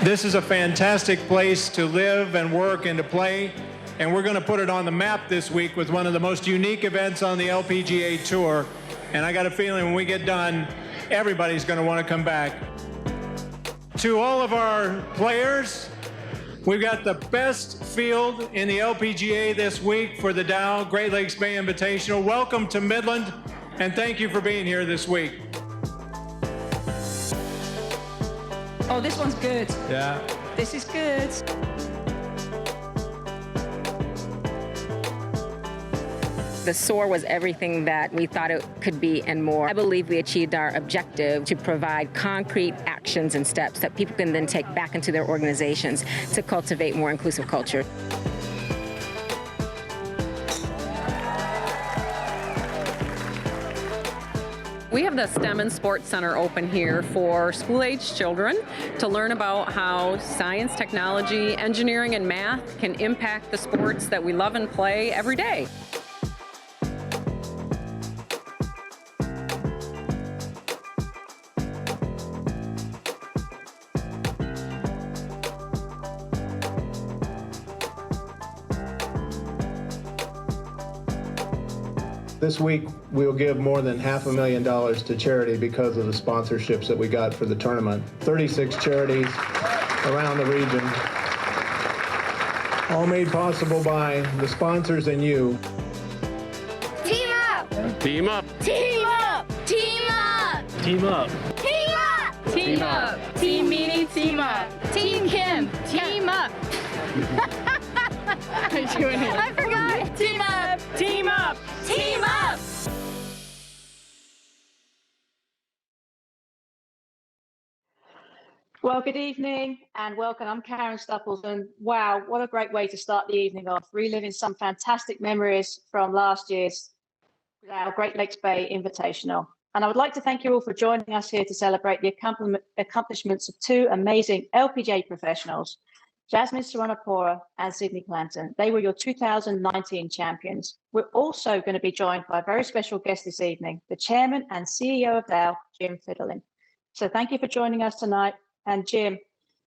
This is a fantastic place to live and work and to play, and we're going to put it on the map this week with one of the most unique events on the LPGA Tour. And I got a feeling when we get done, everybody's going to want to come back. To all of our players, we've got the best field in the LPGA this week for the Dow Great Lakes Bay Invitational. Welcome to Midland, and thank you for being here this week. Oh, this one's good. Yeah. This is good. The SOAR was everything that we thought it could be and more. I believe we achieved our objective to provide concrete actions and steps that people can then take back into their organizations to cultivate more inclusive culture. We have the STEM and Sports Center open here for school-age children to learn about how science, technology, engineering, and math can impact the sports that we love and play every day. This week, we'll give more than $500,000 to charity because of the sponsorships that we got for the tournament. 36 charities around the region, all made possible by the sponsors and you. Team up! Team up! Team up! Team up! Team up! Team up! Team up! Team Meanie, team up! Team Kim! Team up! I forgot! Team up! Team up! Team up! Well, good evening and welcome. I'm Karen Stupples, and wow, what a great way to start the evening off, reliving some fantastic memories from last year's our Great Lakes Bay Invitational. And I would like to thank you all for joining us here to celebrate the accomplishments of two amazing LPGA professionals, Jasmine Suwannapura and Cydney Clanton. They were your 2019 champions. We're also going to be joined by a very special guest this evening, the chairman and CEO of Dow, Jim Fitterling. So thank you for joining us tonight. And Jim,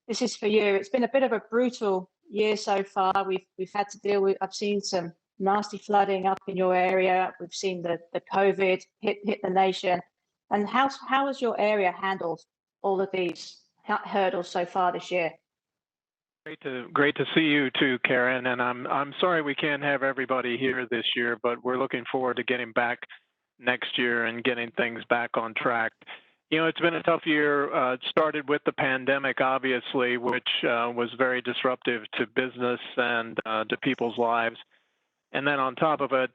this is for you. It's been a bit of a brutal year so far. We've had to deal with, I've seen some nasty flooding up in your area. We've seen the COVID hit the nation. And how has your area handled all of these hurdles so far this year? Great to see you too, Karen. And I'm sorry we can't have everybody here this year, but we're looking forward to getting back next year and getting things back on track. You know, it's been a tough year. It started with the pandemic, obviously, which was very disruptive to business and to people's lives. And then on top of it,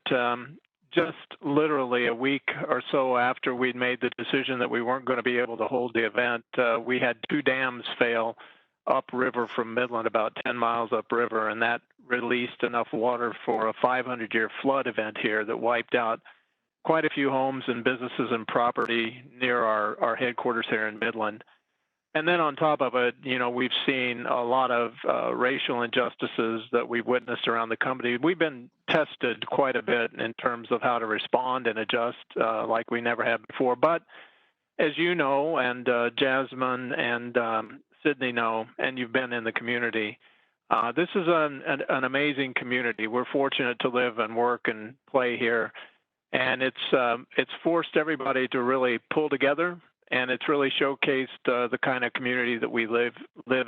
just literally a week or so after we'd made the decision that we weren't going to be able to hold the event, we had two dams fail upriver from Midland, about 10 miles upriver, and that released enough water for a 500-year flood event here that wiped out quite a few homes and businesses and property near our headquarters here in Midland. And then on top of it, you know, we've seen a lot of racial injustices that we've witnessed around the company. We've been tested quite a bit in terms of how to respond and adjust like we never have before. But as you know, and Jasmine and Cydney know, and you've been in the community, this is an amazing community. We're fortunate to live and work and play here. And it's forced everybody to really pull together, and it's really showcased the kind of community that we live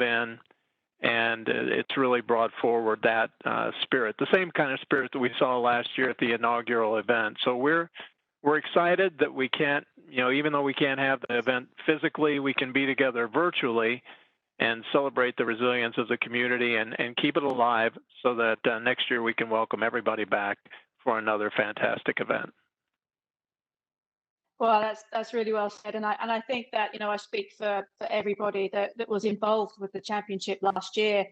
in, and it's really brought forward that spirit, the same kind of spirit that we saw last year at the inaugural event. So we're excited that we can't, you know, even though we can't have the event physically, we can be together virtually and celebrate the resilience of the community and keep it alive so that next year we can welcome everybody back for another fantastic event. Well, that's really well said, and I think that, you know, I speak for everybody that was involved with the championship last year,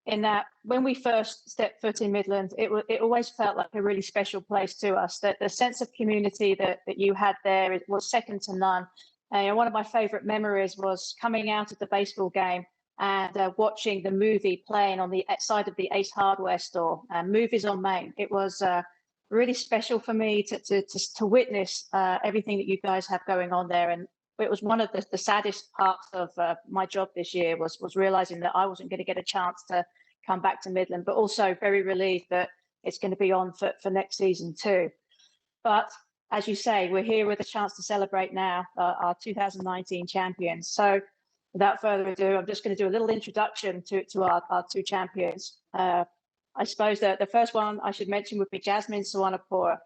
in that when we first stepped foot in Midland, it always felt like a really special place to us. That the sense of community that you had there was second to none. And one of my favourite memories was coming out of the baseball game and watching the movie playing on the side of the Ace Hardware store, Movies on Main. It was really special for me to witness everything that you guys have going on there. And But it was one of the saddest parts of my job this year was realizing that I wasn't going to get a chance to come back to Midland, but also very relieved that it's going to be on for next season too. But as you say, we're here with a chance to celebrate now our 2019 champions. So without further ado, I'm just going to do a little introduction to our two champions. I suppose that the first one I should mention would be Jasmine Suwannapura.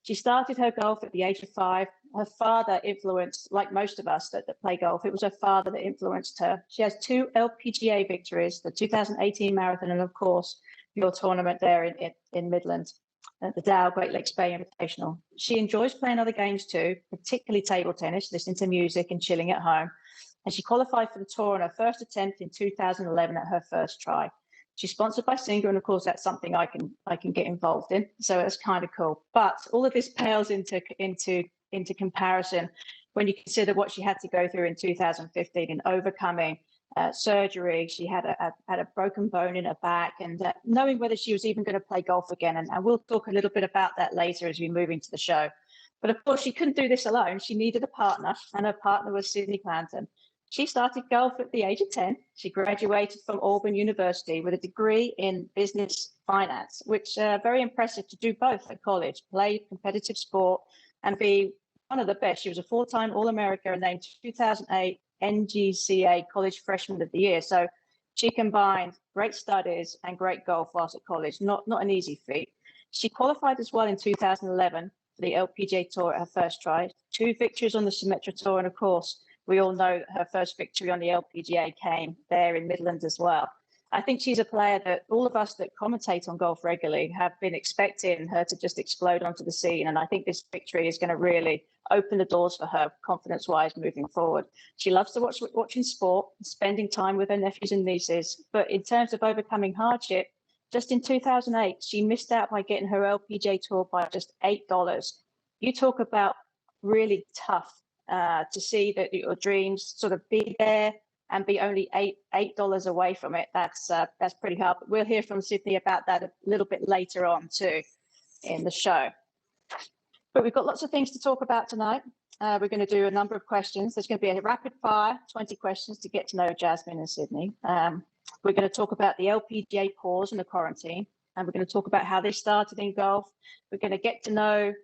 She started her golf at the age of 5. Her father influenced, like most of us that play golf, it was her father that influenced her. She has 2 LPGA victories, the 2018 marathon and, of course, your tournament there in Midland, at the Dow Great Lakes Bay Invitational. She enjoys playing other games too, particularly table tennis, listening to music and chilling at home. And she qualified for the tour on her first attempt in 2011 at her first try. She's sponsored by Singer, and of course, that's something I can get involved in. So that's kind of cool. But all of this pales into comparison when you consider what she had to go through in 2015 in overcoming surgery. She had a broken bone in her back, and knowing whether she was even going to play golf again. And we'll talk a little bit about that later as we move into the show. But of course, she couldn't do this alone. She needed a partner, and her partner was Cydney Clanton. She started golf at the age of 10. She graduated from Auburn University with a degree in business finance, which very impressive to do both at college, play competitive sport and be one of the best. She was a 4-time All-America and named 2008 NGCA College Freshman of the Year. So she combined great studies and great golf whilst at college. Not an easy feat. She qualified as well in 2011 for the LPGA Tour at her first try. 2 victories on the Symetra Tour, and of course, we all know that her first victory on the LPGA came there in Midland as well. I think she's a player that all of us that commentate on golf regularly have been expecting her to just explode onto the scene. And I think this victory is going to really open the doors for her confidence-wise moving forward. She loves to watching sport, spending time with her nephews and nieces. But in terms of overcoming hardship, just in 2008, she missed out by getting her LPGA Tour by just $8. You talk about really tough. To see that your dreams sort of be there and be only $8 away from it, that's pretty hard. But we'll hear from Cydney about that a little bit later on too in the show. But we've got lots of things to talk about tonight. We're going to do a number of questions. There's going to be a rapid fire, 20 questions to get to know Jasmine and Cydney. We're going to talk about the LPGA pause and the quarantine, and we're going to talk about how they started in golf. We're going to get to know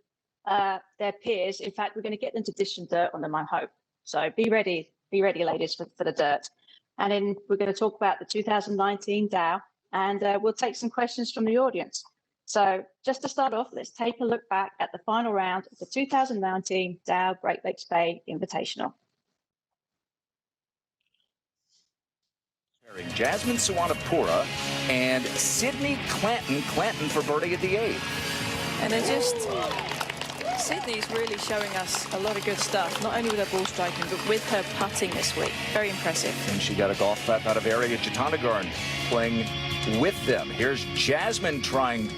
their peers. In fact, we're going to get them to dish some dirt on them, I hope. So be ready, ladies, for the dirt. And then we're going to talk about the 2019 Dow, and we'll take some questions from the audience. So just to start off, let's take a look back at the final round of the 2019 Dow Great Lakes Bay Invitational. Jasmine Suwannapura and Cydney Clanton. Clanton for birdie at the 8th. And then Cydney's really showing us a lot of good stuff, not only with her ball striking, but with her putting this week. Very impressive. And she got a golf clap out of Arya Jatanagarn playing with them. Here's Jasmine trying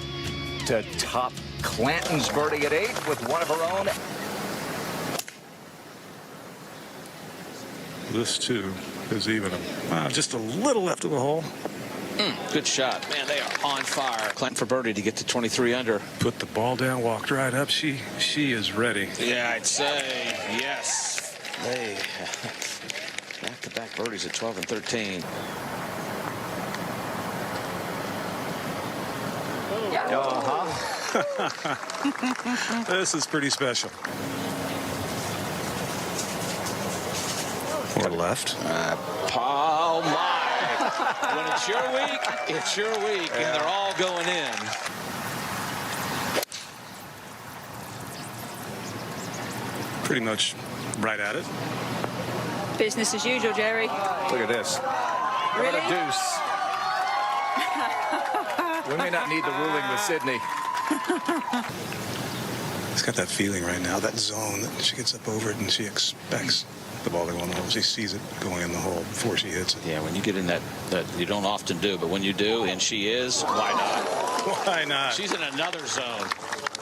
to top Clanton's birdie at 8 with one of her own. This, too, is even just a little left of the hole. Good shot. Man, they are on fire. Clanton for birdie to get to 23 under. Put the ball down, walked right up. She is ready. Yeah, I'd say yes. They back-to-back birdies at 12 and 13. This is pretty special. Or left. Oh, my. When it's your week, it's your week, and they're all going in. Pretty much right at it. Business as usual, Jerry. Look at this. Really? What a deuce. We may not need the ruling with Cydney. It's got that feeling right now, that zone, that she gets up over it and she expects the ball to go in the hole. She sees it going in the hole before she hits it. Yeah, when you get in that you don't often do, but when you do, and she is, why not? Why not? She's in another zone.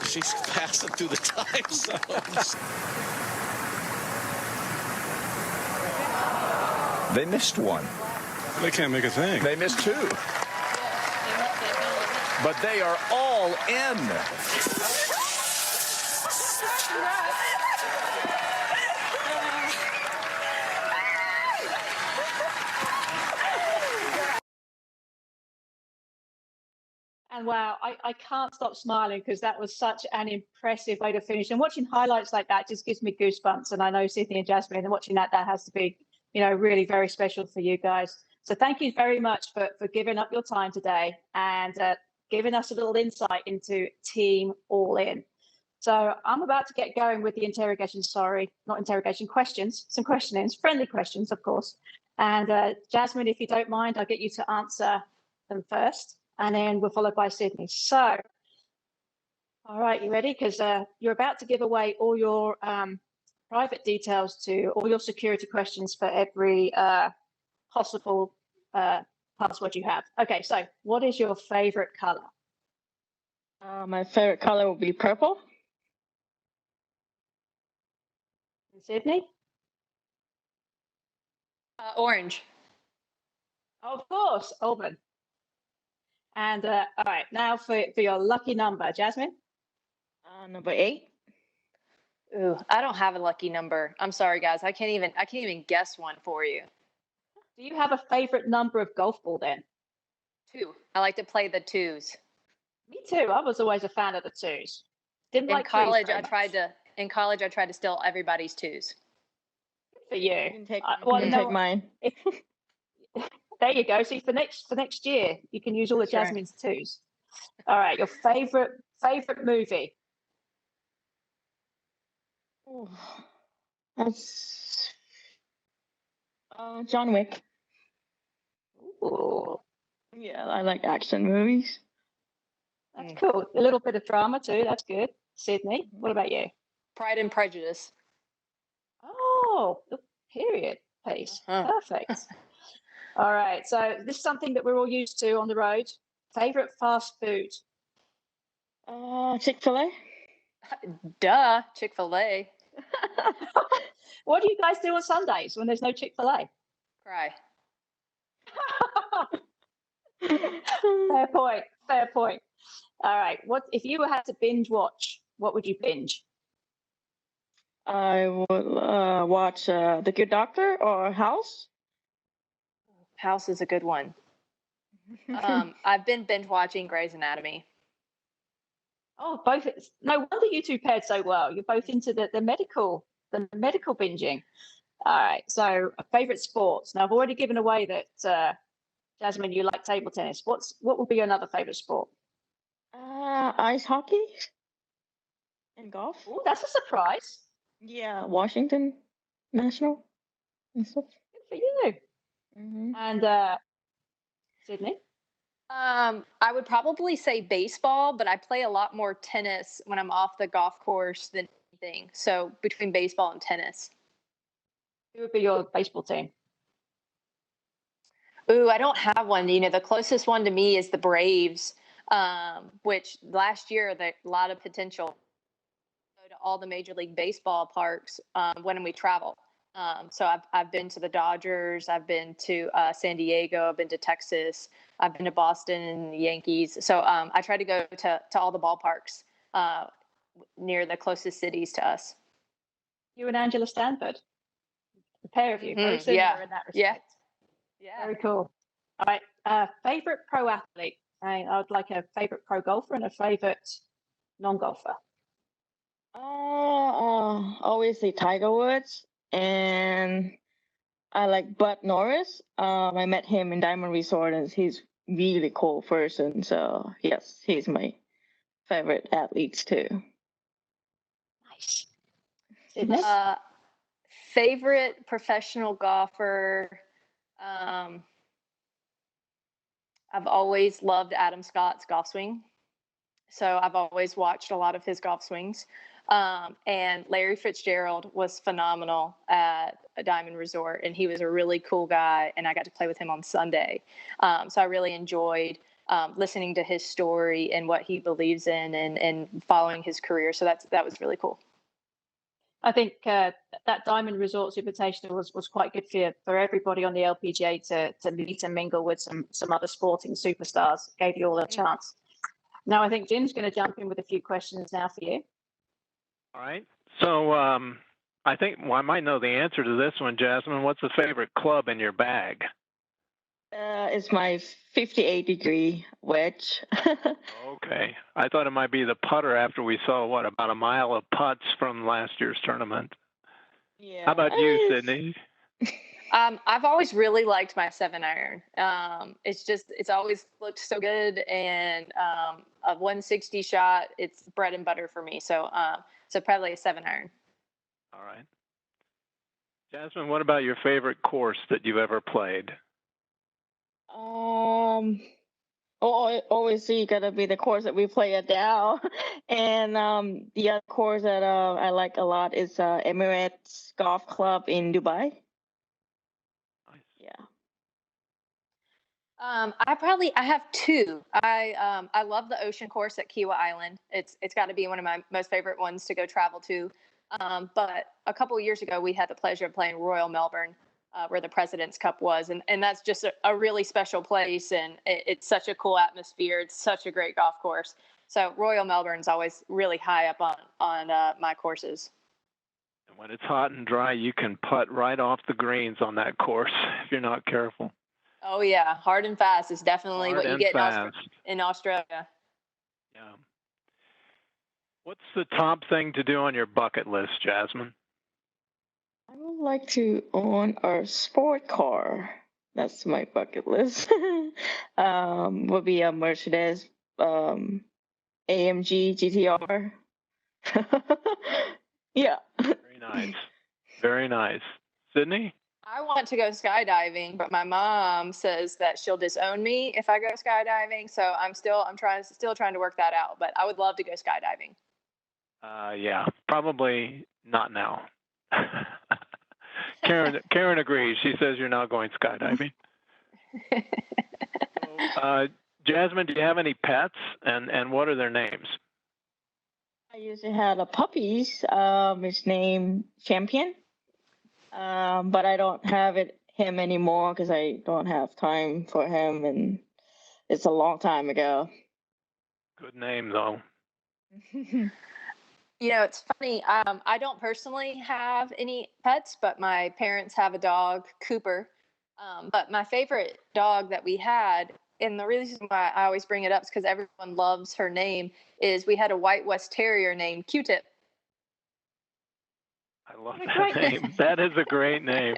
She's passing through the time zones. They missed one. They can't make a thing. They missed 2. But they are all in. And wow, I can't stop smiling because that was such an impressive way to finish. And watching highlights like that just gives me goosebumps. And I know Cydney and Jasmine, and watching that has to be, really very special for you guys. So thank you very much for giving up your time today and giving us a little insight into Team All In. So I'm about to get going with the questions, some questionings, friendly questions, of course. And Jasmine, if you don't mind, I'll get you to answer them first, and then we're followed by Cydney. So, all right, you ready? Because you're about to give away all your private details to all your security questions for every possible password you have. Okay, so what is your favorite color? My favorite color would be purple. And Cydney? Orange. Of course, Auburn. And all right, now for your lucky number, Jasmine. Number 8. Ooh, I don't have a lucky number. I'm sorry, guys. I can't even guess one for you. Do you have a favorite number of golf ball then? 2. I like to play the 2s. Me too. I was always a fan of the 2s. Didn't In like college, threes very much. In college, I tried to steal everybody's 2s. Good for you. You can take, take mine. There you go. See, for next year, you can use all of That's right. Jasmine's 2s. All right, your favorite movie. Oh, that's John Wick. Ooh, Yeah, I like action movies. that's cool. A little bit of drama too. That's good. Cydney, what about you? Pride and Prejudice. Oh, the period piece. Perfect. All right. So this is something that we're all used to on the road. Favorite fast food? Chick-fil-A. Duh, Chick-fil-A. What do you guys do on Sundays when there's no Chick-fil-A? Cry. Fair point. Fair point. All right. What if you had to binge watch? What would you binge? I would watch The Good Doctor or House. House is a good one. I've been binge watching Grey's Anatomy. Oh, both. No wonder you two paired so well. You're both into the medical binging. All right. So, favorite sports. Now, I've already given away that Jasmine, you like table tennis. What would be another favorite sport? Ice hockey and golf. Oh, that's a surprise. Yeah, Washington National and stuff. Good for you. Mm-hmm. And Cydney. I would probably say baseball, but I play a lot more tennis when I'm off the golf course than anything. So between baseball and tennis. Who would be your baseball team? Ooh, I don't have one. The closest one to me is the Braves, which last year a lot of potential. Go to all the Major League Baseball parks when we travel. So I've been to the Dodgers, I've been to San Diego, I've been to Texas, I've been to Boston and the Yankees. So I try to go to all the ballparks near the closest cities to us. You and Angela Stanford. The pair of you, very similar in that respect. Yeah. Very cool. All right. Favorite pro athlete? I would like a favorite pro golfer and a favorite non-golfer. Obviously Tiger Woods, and I like Bud Norris. I met him in Diamond Resort, and he's really cool person. So yes, he's my favorite athletes too. Nice. Cydney? Favorite professional golfer. I've always loved Adam Scott's golf swing. So I've always watched a lot of his golf swings. And Larry Fitzgerald was phenomenal at a Diamond Resort, and he was a really cool guy, and I got to play with him on Sunday. So I really enjoyed listening to his story and what he believes in and following his career. So that was really cool. I think that Diamond Resorts Invitational was quite good for everybody on the LPGA to meet and mingle with some other sporting superstars. Gave you all a chance. Now I think Jim's going to jump in with a few questions now for you. All right. So I think I might know the answer to this one, Jasmine. What's the favorite club in your bag? It's my 58-degree wedge. Okay. I thought it might be the putter after we saw, about a mile of putts from last year's tournament. Yeah. How about you, Cydney? I've always really liked my 7-iron. It's always looked so good, and a 160 shot, it's bread and butter for me. So probably a 7-iron. All right. Jasmine, what about your favorite course that you've ever played? Obviously gonna be the course that we play at Dow, and the other course that I like a lot is Emirates Golf Club in Dubai. Nice. Yeah. I have two. I love the ocean course at Kiwa Island. It's got to be one of my most favorite ones to go travel to. But a couple of years ago, we had the pleasure of playing Royal Melbourne, where the President's Cup was, and that's just a really special place, and it's such a cool atmosphere. It's such a great golf course. So Royal Melbourne's always really high up on my courses. And when it's hot and dry, you can putt right off the greens on that course if you're not careful. Oh yeah, hard and fast is definitely Hard what you and get fast. in Australia. Yeah. What's the top thing to do on your bucket list, Jasmine? I would like to own a sport car. That's my bucket list. Would be a Mercedes AMG GTR. Yeah. Very nice. Very nice. Cydney? I want to go skydiving, but my mom says that she'll disown me if I go skydiving. So I'm still trying to work that out. But I would love to go skydiving. Yeah, probably not now. Karen agrees. She says you're not going skydiving. So, Jasmine, do you have any pets, and what are their names? I used to have a puppies. His name Champion. But I don't have him anymore because I don't have time for him, and it's a long time ago. Good name, though. You know, it's funny. I don't personally have any pets, but my parents have a dog, Cooper. But my favorite dog that we had, and the reason why I always bring it up is because everyone loves her name, is we had a white West Terrier named Q-Tip. I love that name. That is a great name.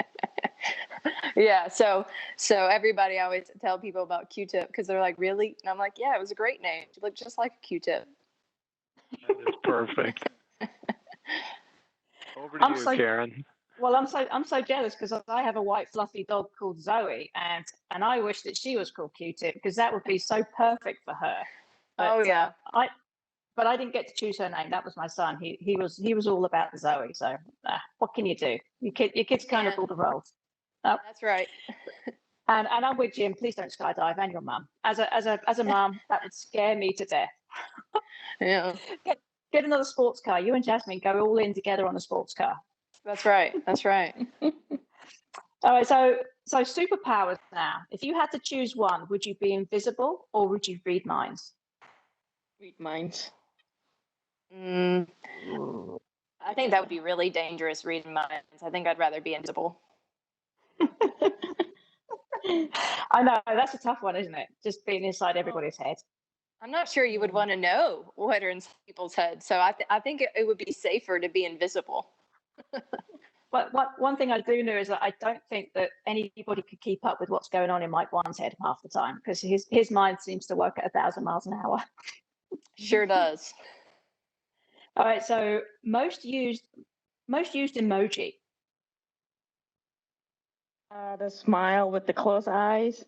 Yeah, so everybody, I always tell people about Q-Tip because they're like, really? And I'm like, yeah, it was a great name. She looked just like a Q-Tip. That is perfect. Over to you, Karen. Well, I'm so jealous because I have a white fluffy dog called Zoe, and I wish that she was called Q-Tip because that would be so perfect for her. But, oh yeah. But I didn't get to choose her name. That was my son. He was all about the Zoe. So what can you do? Your kids kind of all the roles. Oh. That's right. And I'm with Jim. Please don't skydive, and your mum. As a mum, that would scare me to death. Yeah. Get another sports car. You and Jasmine go all in together on a sports car. That's right. That's right. All right. So superpowers now. If you had to choose one, would you be invisible or would you read minds? Read minds. I think that would be really dangerous, reading minds. I think I'd rather be invisible. I know, that's a tough one, isn't it? Just being inside everybody's head. I'm not sure you would want to know what are in people's heads. So I think it would be safer to be invisible. But one thing I do know is that I don't think that anybody could keep up with what's going on in Mike One's head half the time because his mind seems to work at 1,000 miles an hour. Sure does. All right, so most used emoji. The smile with the closed eyes.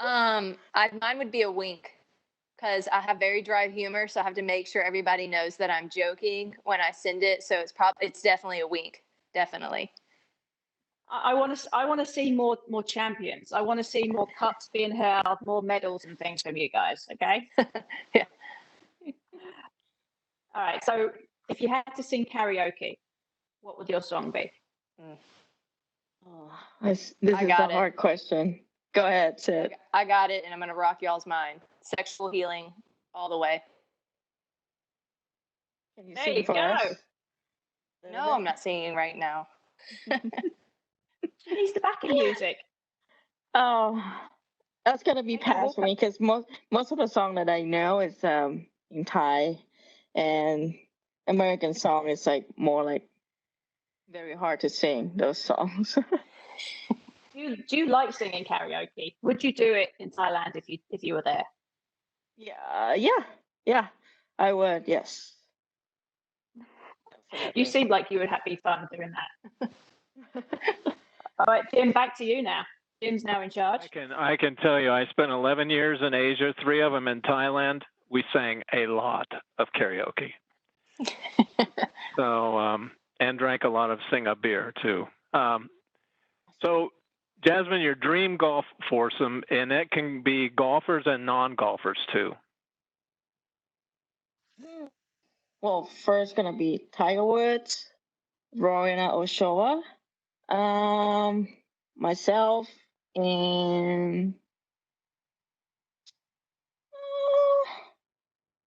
Mine would be a wink because I have very dry humor, so I have to make sure everybody knows that I'm joking when I send it. So it's definitely a wink, definitely. I want to see more champions. I want to see more cups being held, more medals and things from you guys. Okay. Yeah. All right. So if you had to sing karaoke, what would your song be? This is a hard question. Go ahead, Sid. I got it, and I'm going to rock y'all's mind. Sexual healing all the way. Can you there sing you for go. us? No, I'm not singing right now. He's the backing music. Oh, that's gonna be pass for me because most of the song that I know is in Thai, and American song is like more like very hard to sing those songs. Do you like singing karaoke? Would you do it in Thailand if you were there? Yeah, I would. Yes. You seem like you would be fun doing that. All right, Jim, back to you now. Jim's now in charge. I can tell you, I spent 11 years in Asia, 3 of them in Thailand. We sang a lot of karaoke. So, and drank a lot of Singha beer too. So, Jasmine, your dream golf foursome, and it can be golfers and non-golfers too. Well, first gonna be Tiger Woods, Rory Ochoa, myself, and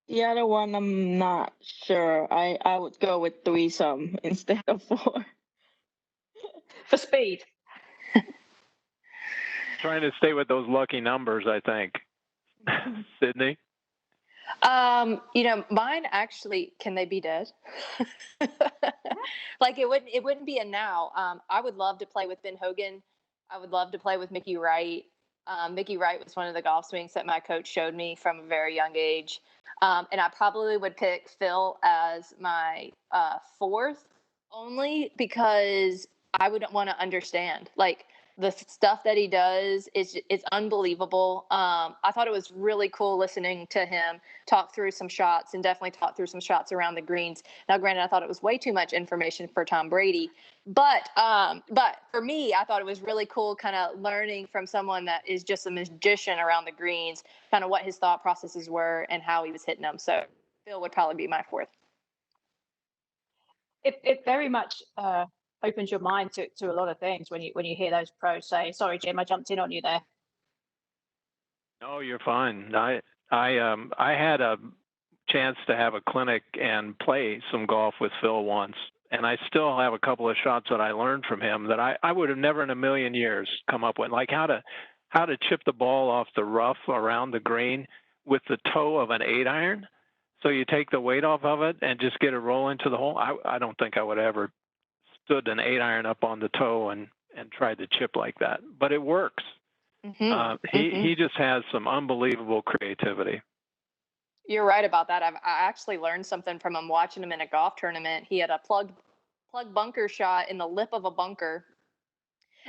the other one I'm not sure. I would go with threesome instead of 4. For speed. Trying to stay with those lucky numbers, I think. Cydney? Mine actually, can they be dead? Like it wouldn't be a now. I would love to play with Ben Hogan. I would love to play with Mickey Wright. Mickey Wright was one of the golf swings that my coach showed me from a very young age. And I probably would pick Phil as my 4th, only because I wouldn't want to understand. Like, the stuff that he does is unbelievable. I thought it was really cool listening to him talk through some shots, and definitely talk through some shots around the greens. Now, granted, I thought it was way too much information for Tom Brady, but for me, I thought it was really cool kind of learning from someone that is just a magician around the greens, kind of what his thought processes were and how he was hitting them. So Phil would probably be my 4th. It very much opens your mind to a lot of things when you hear those pros say. Sorry, Jim, I jumped in on you there. No, you're fine. I had a chance to have a clinic and play some golf with Phil once, and I still have a couple of shots that I learned from him that I would have never in a million years come up with, like how to chip the ball off the rough around the green with the toe of an 8-iron. So you take the weight off of it and just get it rolling to the hole. I don't think I would ever stood an 8-iron up on the toe and tried to chip like that, but it works. He just has some unbelievable creativity. You're right about that. I actually learned something from him watching him in a golf tournament. He had a plug bunker shot in the lip of a bunker,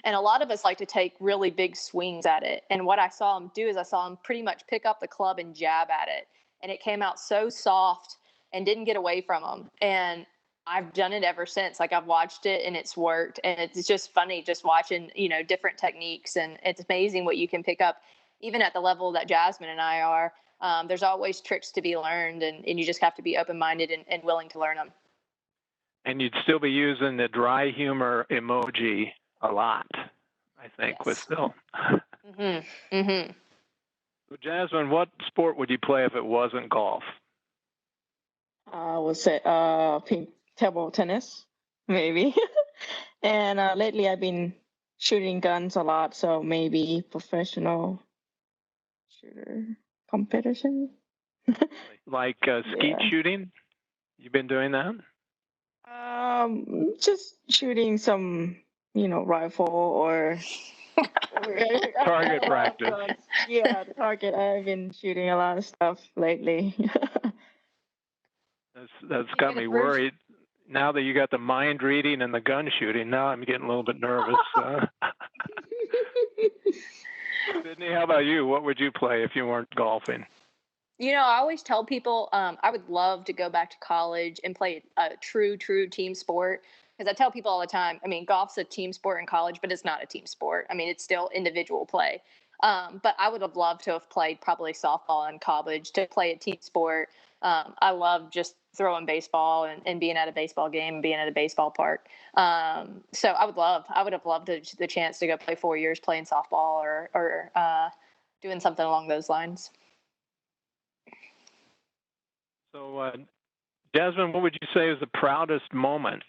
and a lot of us like to take really big swings at it. And what I saw him do is I saw him pretty much pick up the club and jab at it, and it came out so soft and didn't get away from him. And I've done it ever since. Like, I've watched it and it's worked, and it's just funny just watching, different techniques, and it's amazing what you can pick up even at the level that Jasmine and I are. There's always tricks to be learned, and you just have to be open-minded and willing to learn them. And you'd still be using the dry humor emoji a lot, I think, yes, with Phil. So, Jasmine, what sport would you play if it wasn't golf? I would say table tennis, maybe. And lately I've been shooting guns a lot, so maybe professional shooter competition. Like skeet shooting? You've been doing that? Just shooting some, rifle or target practice. Yeah, target. I've been shooting a lot of stuff lately. That's got me worried. Now that you got the mind reading and the gun shooting, now I'm getting a little bit nervous. Cydney, how about you? What would you play if you weren't golfing? I always tell people I would love to go back to college and play a true team sport. Because I tell people all the time, golf's a team sport in college, but it's not a team sport. It's still individual play. But I would have loved to have played probably softball in college, to play a team sport. I love just throwing baseball and being at a baseball game and being at a baseball park. So I would have loved the chance to go play 4 years playing softball or doing something along those lines. So, Jasmine, what would you say is the proudest moment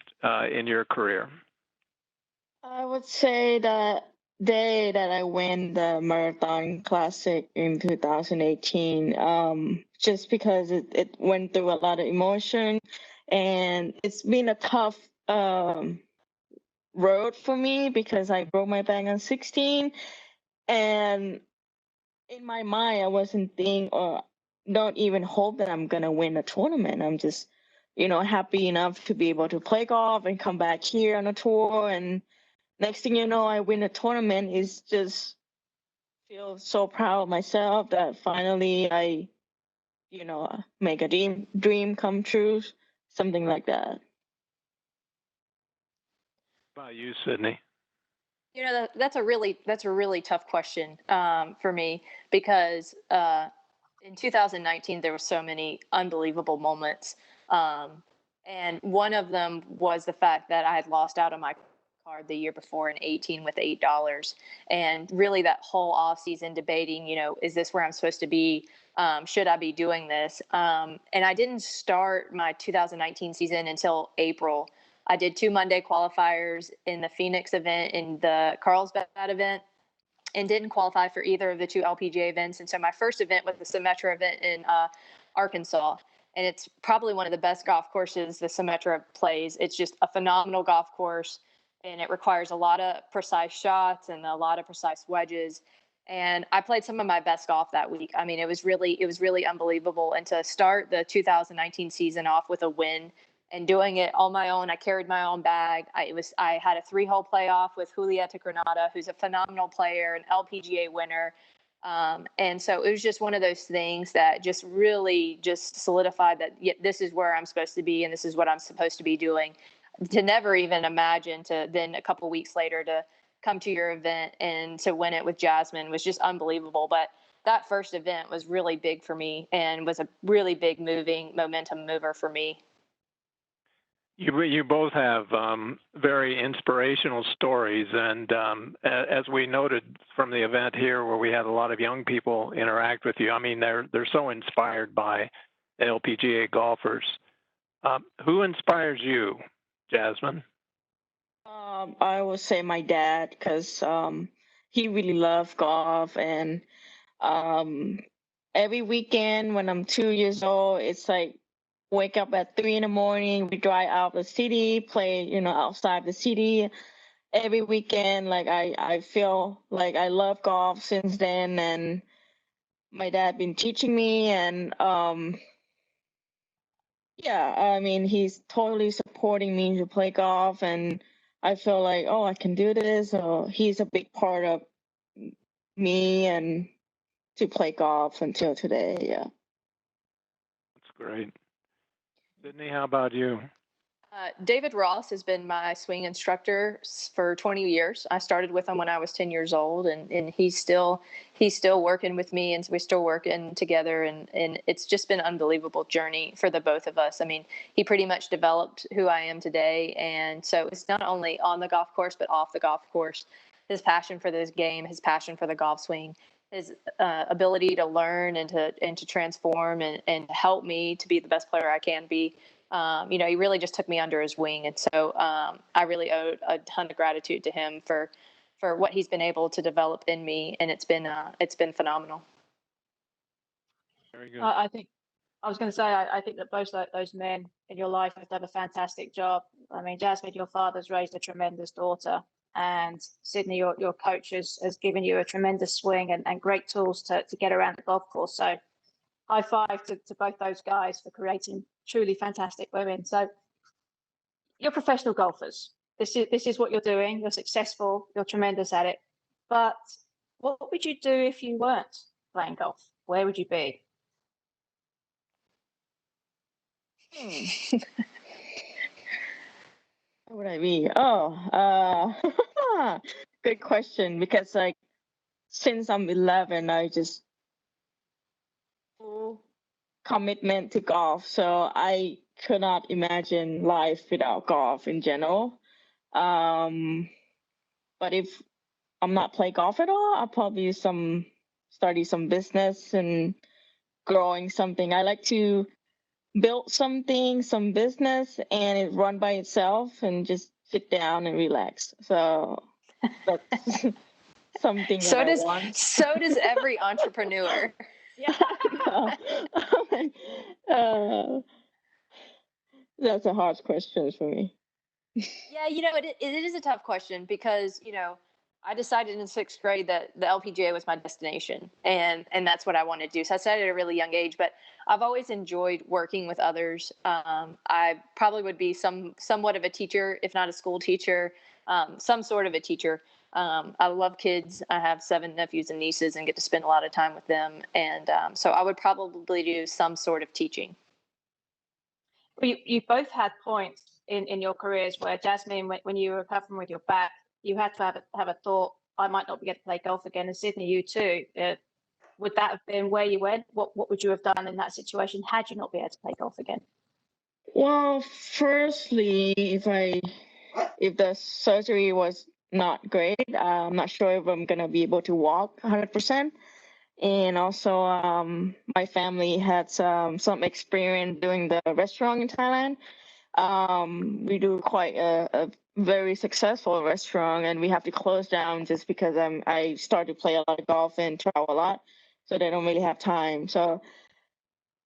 in your career? I would say that day that I win the Marathon Classic in 2018, just because it went through a lot of emotion, and it's been a tough road for me because I broke my back on 16, and in my mind, I wasn't thinking or don't even hope that I'm gonna win a tournament. I'm just, happy enough to be able to play golf and come back here on a tour. And next thing you know, I win a tournament. Is just feel so proud of myself that finally I, make a dream come true, something like that. How about you, Cydney? That's a really tough question for me because in 2019 there were so many unbelievable moments, and one of them was the fact that I had lost out on my card the year before in 18 with $8, and really that whole off season debating, is this where I'm supposed to be? Should I be doing this? And I didn't start my 2019 season until April. I did 2 Monday qualifiers in the Phoenix event, in the Carlsbad event, and didn't qualify for either of the 2 LPGA events. And so my first event was the Symetra event in Arkansas. And it's probably one of the best golf courses the Symetra plays. It's just a phenomenal golf course, and it requires a lot of precise shots and a lot of precise wedges. And I played some of my best golf that week. I mean, it was really unbelievable. And to start the 2019 season off with a win and doing it on my own. I carried my own bag. I had a 3-hole playoff with Julieta Granada, who's a phenomenal player, an LPGA winner. And so it was just one of those things that just really just solidified that this is where I'm supposed to be and this is what I'm supposed to be doing. To never even imagine to then a couple weeks later to come to your event and to win it with Jasmine was just unbelievable. But that first event was really big for me and was a really big momentum mover for me. You both have very inspirational stories, and as we noted from the event here, where we had a lot of young people interact with you, I mean they're so inspired by LPGA golfers. Who inspires you, Jasmine? I would say my dad, because he really loved golf, and every weekend when I'm 2 years old, it's like wake up at 3 in the morning, we drive out the city, play, outside the city. Every weekend, like I feel like I love golf since then, and my dad been teaching me, and yeah, I mean he's totally supporting me to play golf, and I feel like, oh, I can do this. So he's a big part of me and to play golf until today. Yeah. That's great. Cydney, how about you? David Ross has been my swing instructor for 20 years. I started with him when I was 10 years old, and he's still working with me, and we're still working together, and it's just been an unbelievable journey for the both of us. I mean, he pretty much developed who I am today, and so it's not only on the golf course but off the golf course. His passion for this game, his passion for the golf swing, his ability to learn and to transform and help me to be the best player I can be. He really just took me under his wing. And so I really owe a ton of gratitude to him for what he's been able to develop in me. And it's been phenomenal. Very good. I think I was going to say, I think that both those men in your life have done a fantastic job. I mean, Jasmine, your father's raised a tremendous daughter, and Cydney, your coach has given you a tremendous swing and great tools to get around the golf course. So high five to both those guys for creating truly fantastic women. So you're professional golfers. This is what you're doing. You're successful. You're tremendous at it. But what would you do if you weren't playing golf? Where would you be? What would I be? Oh, good question. Because like since I'm 11, I just full commitment to golf. So I could not imagine life without golf in general. But if I'm not play golf at all, I'll probably study some business and growing something. I like to build something, some business, and it run by itself, and just sit down and relax. So that's something So that I does want. so does every entrepreneur. Yeah. uh, that's a hard question for me. Yeah, it is a tough question because, I decided in sixth grade that the LPGA was my destination and that's what I wanted to do. So I started at a really young age, but I've always enjoyed working with others. I probably would be somewhat of a teacher, if not a school teacher, some sort of a teacher. I love kids. I have 7 nephews and nieces and get to spend a lot of time with them. And so I would probably do some sort of teaching. Well, you both had points in your careers where, Jasmine, when you were recovering with your back, you had to have a thought, I might not be able to play golf again. And Cydney, you too. Would that have been where you went? What would you have done in that situation had you not been able to play golf again? Well, firstly, if the surgery was not great, I'm not sure if I'm gonna be able to walk 100%. And also, my family had some experience doing the restaurant in Thailand. We do quite a very successful restaurant, and we have to close down just because I started to play a lot of golf and travel a lot, so they don't really have time. So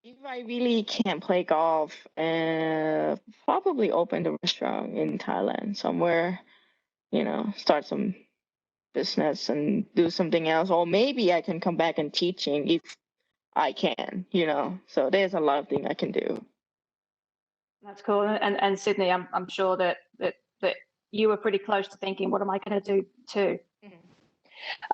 if I really can't play golf, probably open the restaurant in Thailand somewhere, start some business and do something else, or maybe I can come back and teaching if I can, So there's a lot of things I can do. That's cool. And Cydney, I'm sure that you were pretty close to thinking, what am I going to do too?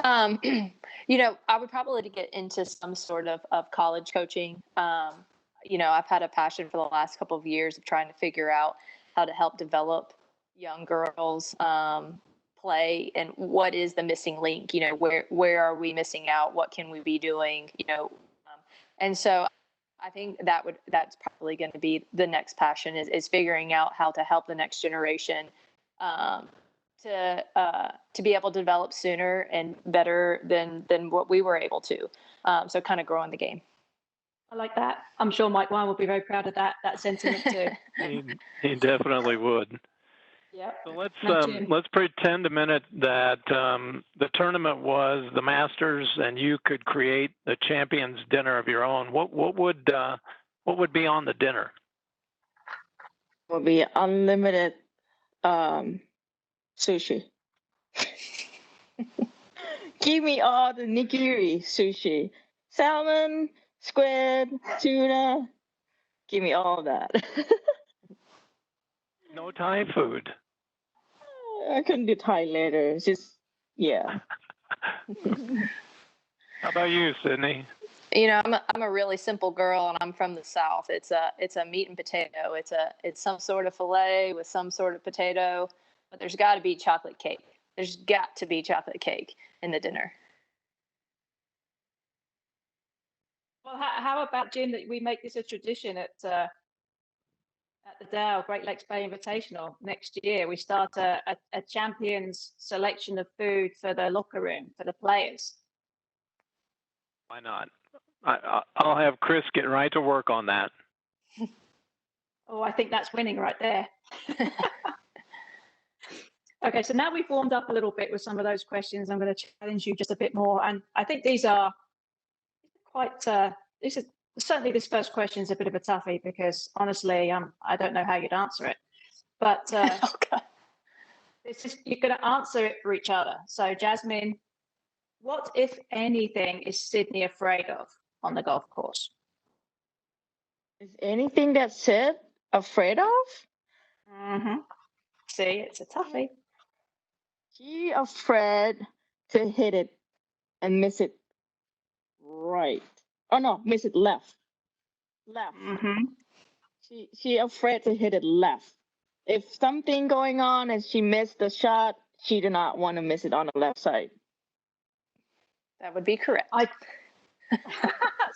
I would probably get into some sort of college coaching. I've had a passion for the last couple of years of trying to figure out how to help develop young girls play and what is the missing link, where are we missing out? What can we be doing? And so I think that's probably going to be the next passion is figuring out how to help the next generation to be able to develop sooner and better than what we were able to. So kind of growing the game. I like that. I'm sure Mike Wine will be very proud of that sentiment too. He definitely would. Yeah. So let's pretend a minute that the tournament was the Masters, and you could create a Champions dinner of your own. What would be on the dinner? It would be unlimited sushi. Give me all the nigiri sushi, salmon, squid, tuna. Give me all that. No Thai food. I can do Thai later. It's just, yeah. How about you, Cydney? I'm a really simple girl, and I'm from the South. It's a meat and potato. It's some sort of fillet with some sort of potato, but there's got to be chocolate cake. There's got to be chocolate cake in the dinner. Well, how about, Jim, that we make this a tradition at the Dow Great Lakes Bay Invitational next year? We start a champions selection of food for the locker room for the players. Why not? I'll have Chris get right to work on that. Oh, I think that's winning right there. Okay, so now we've warmed up a little bit with some of those questions. I'm going to challenge you just a bit more, and I think these are quite. Certainly this first question is a bit of a toughie because honestly, I don't know how you'd answer it. But you're going to answer it for each other. So, Jasmine, what, if anything, is Cydney afraid of on the golf course? Is anything that Sid afraid of? Mm-hmm. See, it's a toughie. She afraid to hit it and miss it right. Oh no, miss it left. Left. Mm-hmm. She afraid to hit it left. If something going on and she missed the shot, she do not want to miss it on the left side. That would be correct.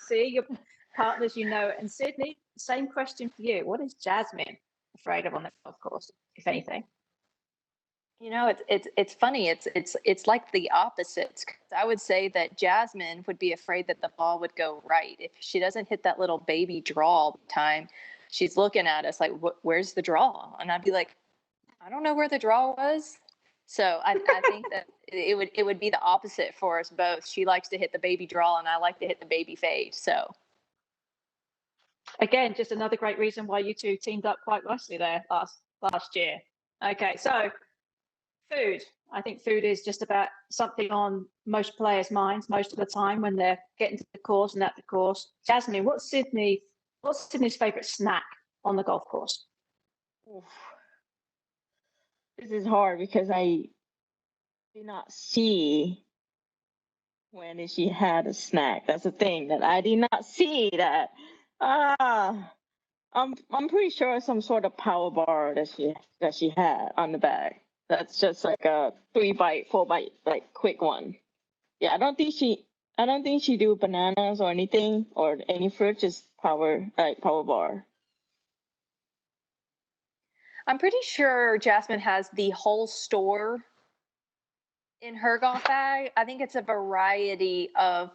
See, your partners, and Cydney, same question for you. What is Jasmine afraid of on the golf course, if anything? It's funny. It's like the opposites. I would say that Jasmine would be afraid that the ball would go right. If she doesn't hit that little baby draw all the time, she's looking at us like, where's the draw? And I'd be like, I don't know where the draw was. So I think that it would be the opposite for us both. She likes to hit the baby draw, and I like to hit the baby fade. So again, just another great reason why you two teamed up quite nicely there last year. Okay, so food. I think food is just about something on most players' minds most of the time when they're getting to the course and at the course. Jasmine, what's Sydney's favourite snack on the golf course? Oof. This is hard because I did not see when she had a snack. That's the thing, that I did not see that. I'm pretty sure some sort of power bar that she had on the bag. That's just like a 3-bite, 4-bite, like quick one. Yeah, I don't think she do bananas or anything or any fruit, just power bar. I'm pretty sure Jasmine has the whole store in her golf bag. I think it's a variety of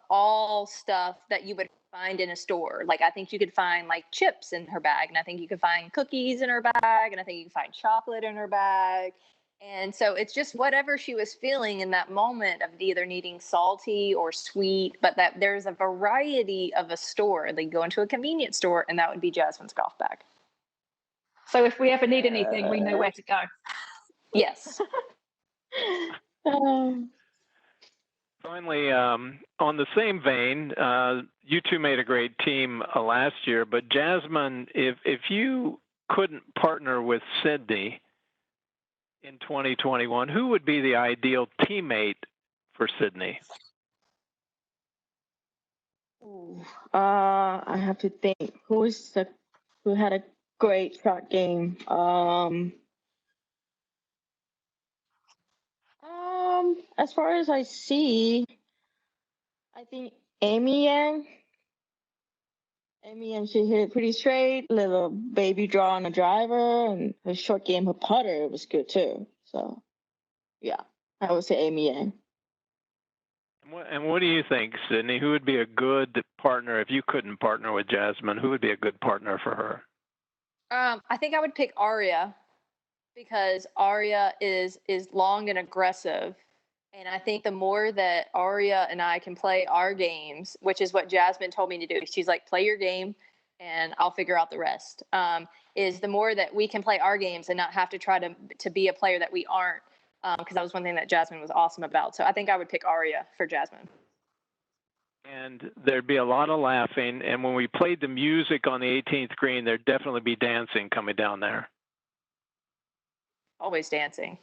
all stuff that you would find in a store. Like I think you could find like chips in her bag, and I think you could find cookies in her bag, and I think you can find chocolate in her bag. And so it's just whatever she was feeling in that moment of either needing salty or sweet, but that there's a variety of a store. They go into a convenience store, and that would be Jasmine's golf bag. So if we ever need anything, we know where to go. Yes. Finally, on the same vein, you two made a great team last year, but Jasmine, if you couldn't partner with Cydney in 2021, who would be the ideal teammate for Cydney? I have to think who had a great shot game. As far as I see, I think Amy Yang, she hit it pretty straight, little baby draw on a driver, and her short game, her putter was good too. So, yeah, I would say Amy Yang. And what do you think, Cydney? Who would be a good partner if you couldn't partner with Jasmine? Who would be a good partner for her? I think I would pick Aria because Aria is long and aggressive. And I think the more that Aria and I can play our games, which is what Jasmine told me to do, she's like, play your game and I'll figure out the rest, is the more that we can play our games and not have to try to be a player that we aren't, because that was one thing that Jasmine was awesome about. So I think I would pick Aria for Jasmine. And there'd be a lot of laughing. And when we played the music on the 18th green, there'd definitely be dancing coming down there. Always dancing.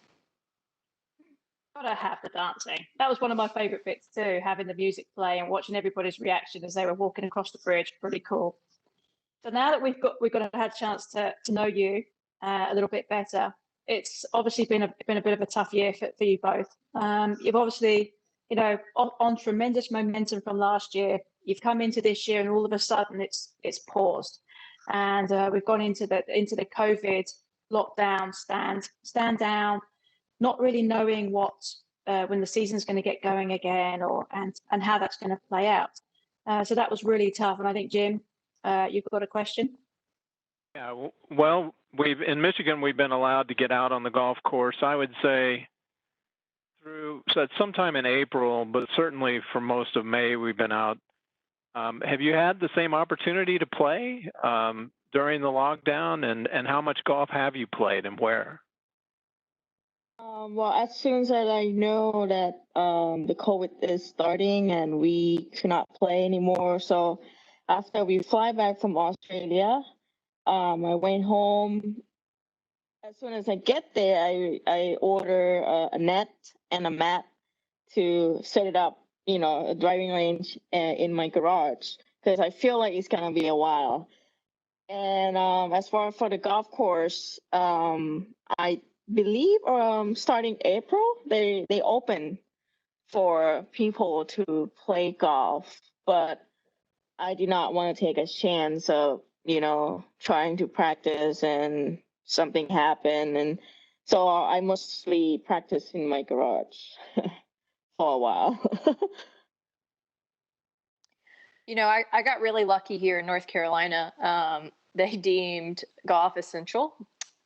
Gotta have the dancing. That was one of my favourite bits too, having the music play and watching everybody's reaction as they were walking across the bridge. Pretty cool. So now that we've had a chance to know you a little bit better, it's obviously been a bit of a tough year for you both. You've obviously, on tremendous momentum from last year. You've come into this year, and all of a sudden it's paused, and we've gone into the COVID lockdown, stand down, not really knowing when the season's going to get going again, and how that's going to play out. So that was really tough. And I think, Jim, you've got a question? Yeah, well, in Michigan, we've been allowed to get out on the golf course, I would say, so sometime in April, but certainly for most of May, we've been out. Have you had the same opportunity to play during the lockdown, and how much golf have you played and where? Well, as soon as I know that the COVID is starting and we cannot play anymore, so after we fly back from Australia, I went home. As soon as I get there, I order a net and a mat to set it up, a driving range in my garage, because I feel like it's gonna be a while. And as far for the golf course, I believe starting April they open for people to play golf, but I do not want to take a chance of trying to practice and something happen, and so I mostly practice in my garage for a while. I got really lucky here in North Carolina. They deemed golf essential.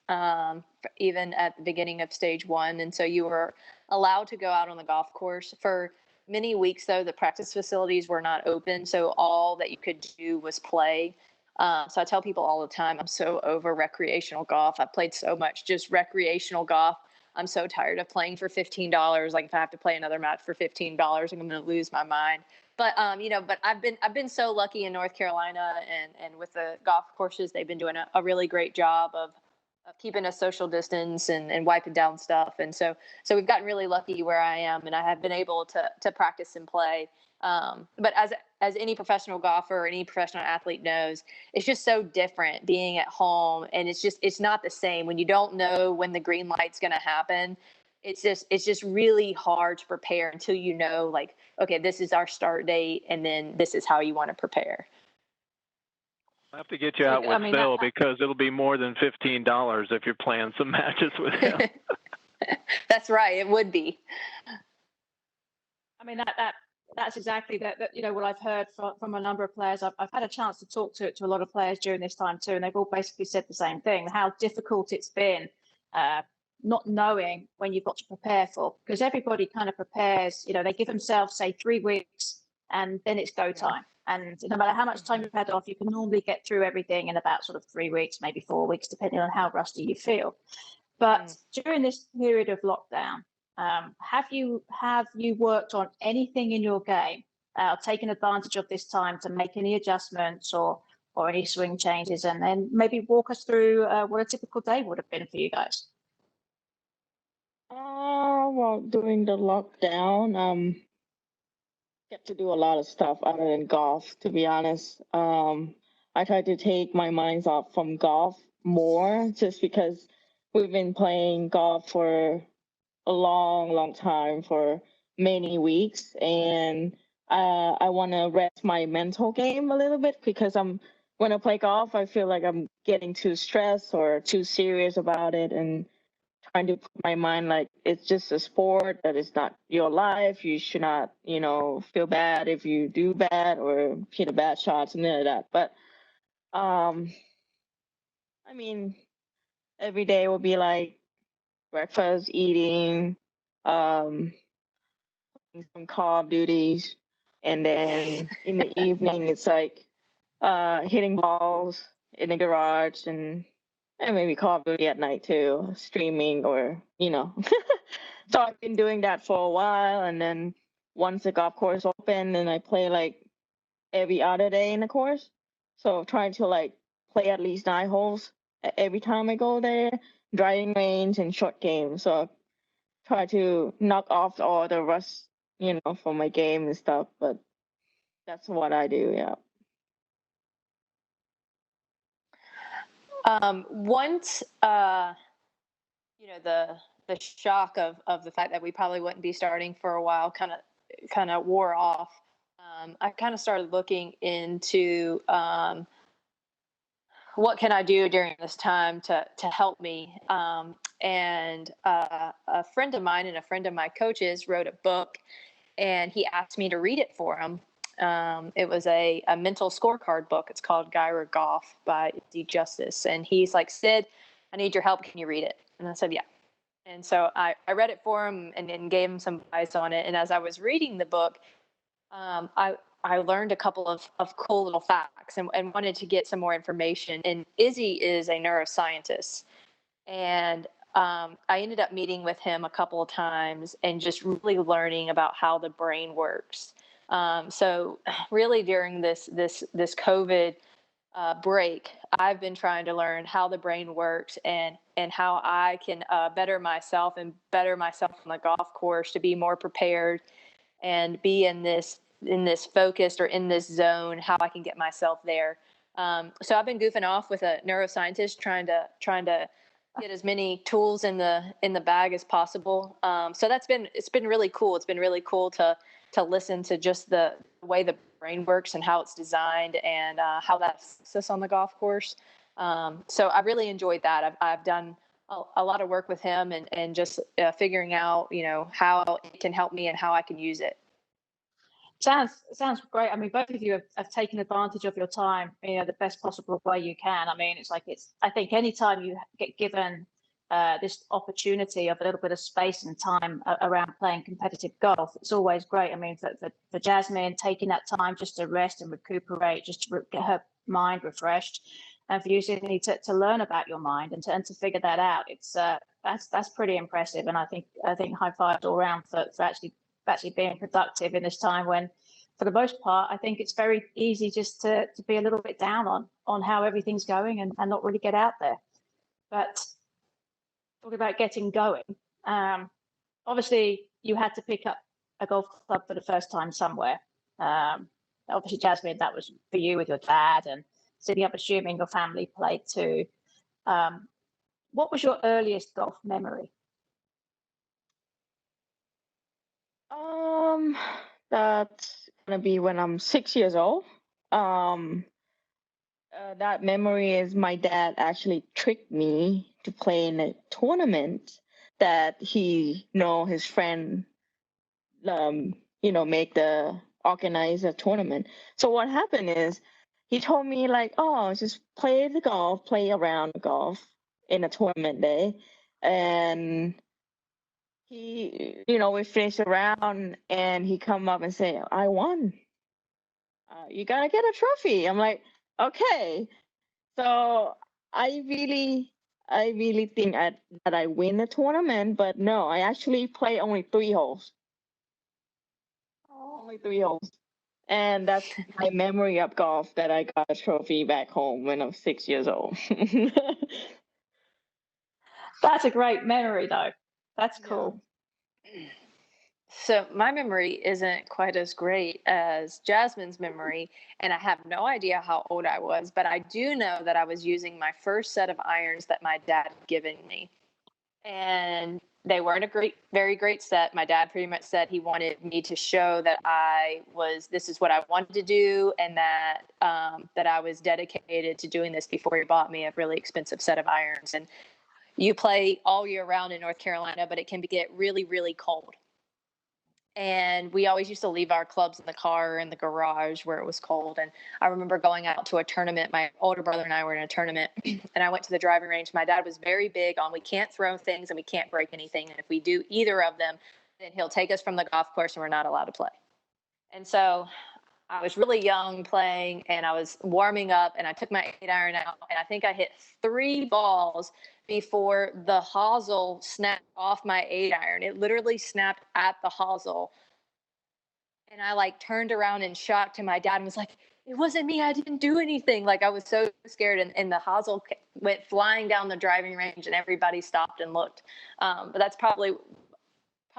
even at the beginning of stage one. And so you were allowed to go out on the golf course. For many weeks, though, the practice facilities were not open. So all that you could do was play. So I tell people all the time, I'm so over recreational golf. I've played so much just recreational golf. I'm so tired of playing for $15. Like if I have to play another match for $15, I'm going to lose my mind. But but I've been so lucky in North Carolina and with the golf courses, they've been doing a really great job of keeping a social distance and wiping down stuff. And so we've gotten really lucky where I am, and I have been able to practice and play. But as any professional golfer or any professional athlete knows, it's just so different being at home, and it's not the same when you don't know when the green light's going to happen. It's just really hard to prepare until you know, like, okay, this is our start date, and then this is how you want to prepare. I have to get you out with Phil because it'll be more than $15 if you're playing some matches with him. That's right. It would be. I mean, that's exactly that. What I've heard from a number of players. I've had a chance to talk to a lot of players during this time too, and they've all basically said the same thing: how difficult it's been, not knowing when you've got to prepare for. Because everybody kind of prepares. They give themselves, say, 3 weeks, and then it's go time. And no matter how much time you've had off, you can normally get through everything in about sort of 3 weeks, maybe 4 weeks, depending on how rusty you feel. But during this period of lockdown, have you worked on anything in your game, taken advantage of this time to make any adjustments or any swing changes, and then maybe walk us through what a typical day would have been for you guys? Well, during the lockdown, get to do a lot of stuff other than golf, to be honest. I try to take my minds off from golf more just because we've been playing golf for a long time, for many weeks, and I want to rest my mental game a little bit because when I play golf, I feel like I'm getting too stressed or too serious about it, and trying to put my mind like it's just a sport, that it's not your life. You should not, feel bad if you do bad or hit a bad shot, something like that. But I mean, every day will be like breakfast, eating, some Call of Duties, and then in the evening it's like hitting balls in the garage and maybe Call of Duty at night too, streaming or. So I've been doing that for a while, and then once the golf course opened, and I play like every other day in the course. So trying to like play at least 9 holes every time I go there, driving range and short game. So try to knock off all the rust, from my game and stuff. But that's what I do, yeah. Once the shock of the fact that we probably wouldn't be starting for a while kind of wore off, I kind of started looking into what can I do during this time to help me. And a friend of mine and a friend of my coaches wrote a book, and he asked me to read it for him. It was a mental scorecard book. It's called Gyra Golf by D. Justice. And he's like, Sid, I need your help. Can you read it? And I said, yeah. And so I read it for him and gave him some advice on it. And as I was reading the book, I learned a couple of cool little facts and wanted to get some more information. And Izzy is a neuroscientist. And I ended up meeting with him a couple of times and just really learning about how the brain works. So really during this COVID break, I've been trying to learn how the brain works and how I can better myself on the golf course to be more prepared and be in this focused or in this zone, how I can get myself there. So I've been goofing off with a neuroscientist trying to get as many tools in the bag as possible. So it's been really cool. It's been really cool to listen to just the way the brain works and how it's designed and how that affects us on the golf course. So I really enjoyed that. I've done a lot of work with him and just figuring out, how it can help me and how I can use it. Sounds great. I mean, both of you have taken advantage of your time, the best possible way you can. I mean, I think anytime you get given this opportunity of a little bit of space and time around playing competitive golf, it's always great. I mean, for Jasmine, taking that time just to rest and recuperate, just to get her mind refreshed, and for you, Cydney, to learn about your mind and to figure that out, that's pretty impressive. And I think high fives all around for actually being productive in this time when, for the most part, I think it's very easy just to be a little bit down on how everything's going and not really get out there. But talking about getting going, obviously you had to pick up a golf club for the first time somewhere. Obviously, Jasmine, that was for you with your dad, and Cydney, I'm assuming your family played too. What was your earliest golf memory? That's gonna be when I'm 6 years old. That memory is my dad actually tricked me to play in a tournament that his friend, organize a tournament. So what happened is he told me like, oh, just play around the golf in a tournament day. And we finished a round and he come up and say, I won. You gotta get a trophy. I'm like, okay. So I really think that I win the tournament, but no, I actually play only 3 holes. Only 3 holes. And that's my memory of golf, that I got a trophy back home when I was 6 years old. That's a great memory, though. That's cool. So my memory isn't quite as great as Jasmine's memory, and I have no idea how old I was, but I do know that I was using my first set of irons that my dad had given me. And they weren't a very great set. My dad pretty much said he wanted me to show that this is what I wanted to do, and that I was dedicated to doing this before he bought me a really expensive set of irons. And you play all year round in North Carolina, but it can get really, really cold. And we always used to leave our clubs in the car or in the garage where it was cold. And I remember going out to a tournament. My older brother and I were in a tournament, and I went to the driving range. My dad was very big on, we can't throw things and we can't break anything. And if we do either of them, then he'll take us from the golf course and we're not allowed to play. And so I was really young playing, and I was warming up, and I took my 8-iron out, and I think I hit 3 balls before the hosel snapped off my 8-iron. It literally snapped at the hosel. And I turned around in shock to my dad and was like, it wasn't me. I didn't do anything. I was so scared. And the hosel went flying down the driving range, and everybody stopped and looked. But that's probably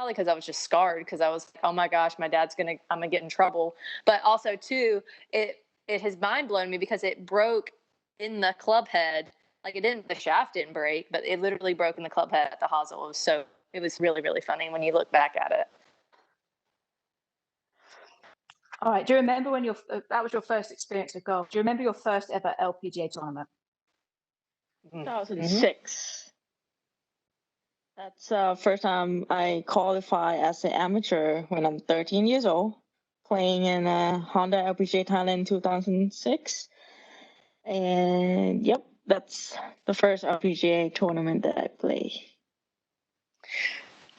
because I was just scarred, because I was like, oh my gosh, I'm gonna get in trouble. But also too, it has mind blown me because it broke in the club head. The shaft didn't break, but it literally broke in the club head at the hosel. It was really, really funny when you look back at it. All right. Do you remember when that was your first experience with golf? Do you remember your first ever LPGA tournament? 2006. That's the first time I qualified as an amateur when I'm 13 years old, playing in Honda LPGA Thailand in 2006. And yep, that's the first LPGA tournament that I played.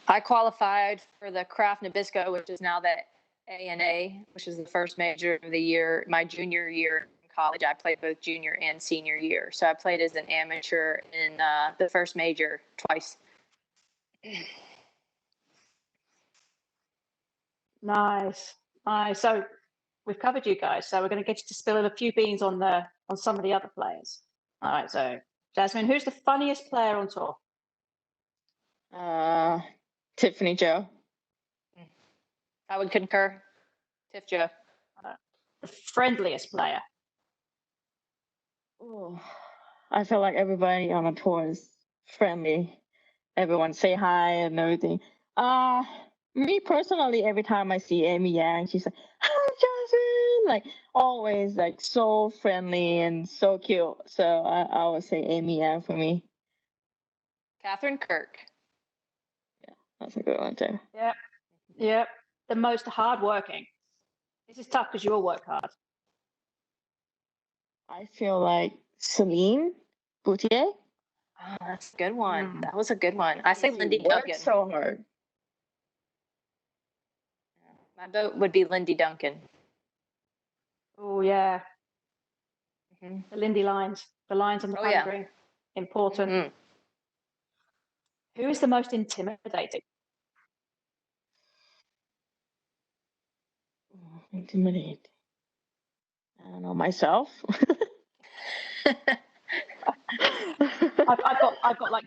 I qualified for the Kraft Nabisco, which is now the ANA, which is the first major of the year. My junior year in college, I played both junior and senior year. So I played as an amateur in the first major twice. Nice. So we've covered you guys. So we're going to get you to spill a few beans on some of the other players. All right. So Jasmine, who's the funniest player on tour? Tiffany Joe. I would concur. Tiff Joe. The friendliest player? Oh, I feel like everybody on a tour is friendly. Everyone say hi and everything. Me personally, every time I see Amy Yang, she's like, "Hi, Jasmine!" Always so friendly and so cute. So I would say Amy Yang for me. Catherine Kirk. Yeah, that's a good one too. Yep. The most hardworking. This is tough because you all work hard. I feel like Celine Boutier. Oh, that's a good one. That was a good one. I say Lindy Worked Duncan. so hard. My vote would be Lindy Duncan. Oh, yeah. Mhm. The Lindy lines. The lines on the Oh, yeah. green. Important. Mhm. Who is the most intimidating? Intimidating. I don't know, myself. I've got like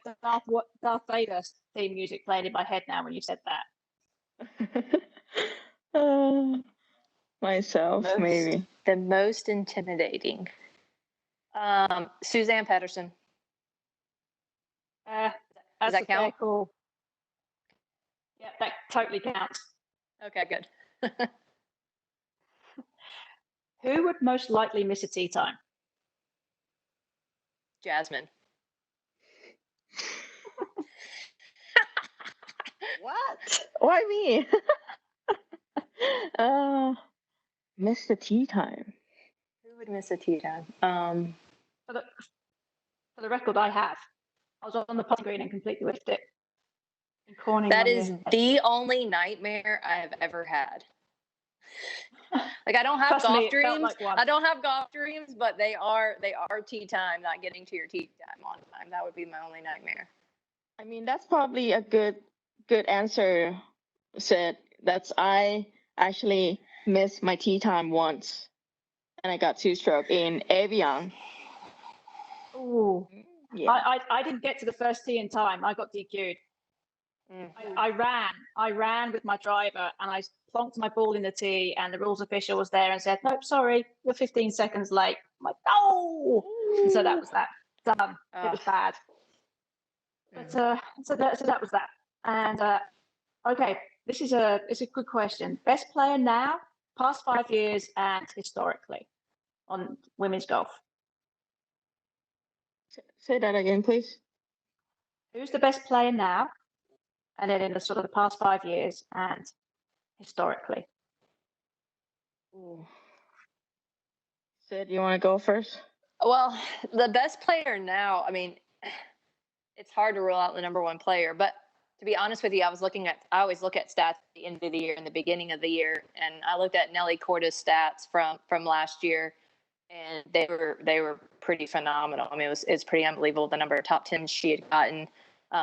Darth Vader theme music playing in my head now when you said that. Myself, maybe. The most intimidating. Suzanne Patterson. That's Does that a count? fair call. Yeah, that totally counts. Okay, good. Who would most likely miss a tea time? Jasmine. What? Why me? Miss the tea time. Who would miss a tea time? For the record, I have. I was on the putting green and completely whiffed it. In cornering That one is year. the only nightmare I have ever had. Like I don't have Trust me, golf it felt dreams. like one. I don't have golf dreams, but they are tea time, not getting to your tea time on time. That would be my only nightmare. I mean, that's probably a good answer, Sid. I actually missed my tea time once, and I got two-stroke in Evian. Ooh. Yeah. I didn't get to the first tee in time. I got DQ'd. I ran with my driver and I plonked my ball in the tee and the rules official was there and said, nope, sorry, you're 15 seconds late. I'm like, no! And so that was that. Done. It was bad. But so that was that. And okay, it's a good question. Best player now, past 5 years and historically on women's golf. Say that again, please. Who's the best player now? And then in the sort of the past 5 years and historically. Ooh. Sid, you want to go first? Well, the best player now, I mean, it's hard to rule out the number one player, but to be honest with you, I always look at stats at the end of the year and the beginning of the year, and I looked at Nelly Corda's stats from last year, and they were pretty phenomenal. I mean, it's pretty unbelievable the number of top tens she had gotten.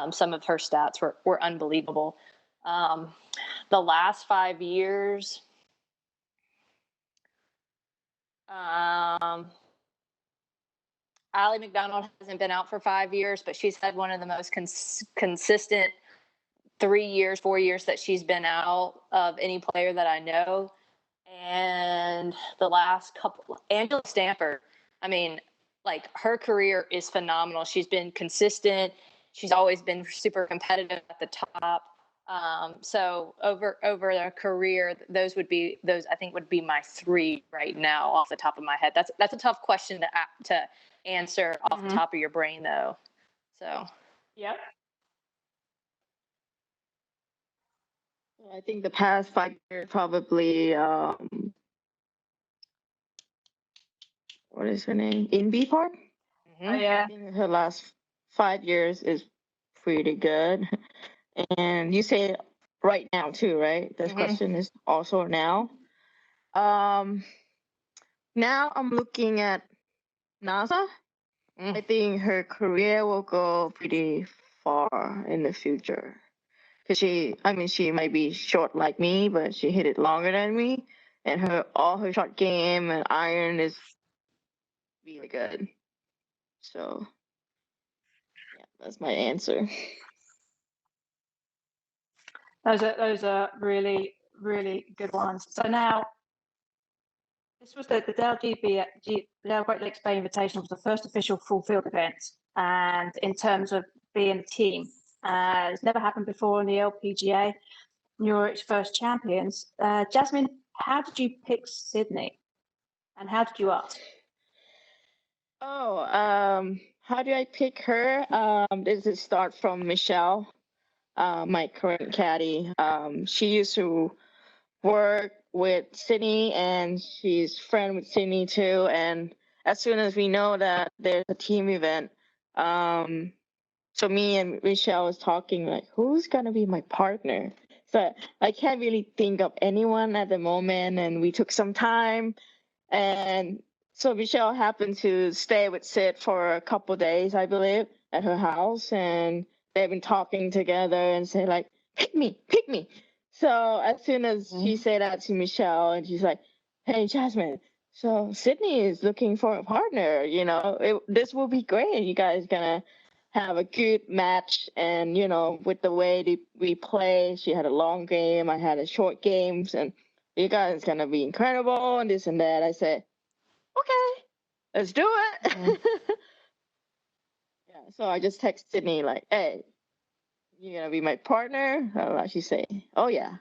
Some of her stats were unbelievable. The last 5 years, Allie McDonald hasn't been out for 5 years, but she's had one of the most consistent 3 years, 4 years that she's been out of any player that I know. And the last couple, Angela Stanford, I mean, like her career is phenomenal. She's been consistent. She's always been super competitive at the top. So over their career, those I think would be my three right now off the top of my head. That's a tough question to answer off the top of your brain though. So yep. I think the past 5 years probably what is her name? Inbee Park? Oh, yeah. I think her last 5 years is pretty good. And you say right now too, right? This question is also now. Now I'm looking at NASA. I think her career will go pretty far in the future. Cause she might be short like me, but she hit it longer than me, and all her shot game and iron is really good. So, yeah, that's my answer. Those are really, really good ones. So now, this was the Dow GLBI, Dow Great Lakes Bay Invitational was the first official full field event, and in terms of being a team, it's never happened before in the LPGA. You're its first champions. Jasmine, how did you pick Cydney, and how did you ask? Oh, how do I pick her? This is start from Michelle, my current caddy. She used to work with Cydney, and she's friend with Cydney too. And as soon as we know that there's a team event, so me and Michelle was talking like, who's gonna be my partner? So I can't really think of anyone at the moment, and we took some time, and so Michelle happened to stay with Sid for a couple days, I believe, at her house, and they've been talking together and say like, pick me, pick me. So as soon as she said that to Michelle, and she's like, hey, Jasmine, so Cydney is looking for a partner, this will be great. You guys gonna have a good match, and with the way we play, she had a long game, I had a short games, and you guys gonna be incredible and this and that. I said, okay, let's do it. Yeah, so I just texted Cydney like, hey, you gonna be my partner? She say, oh yeah.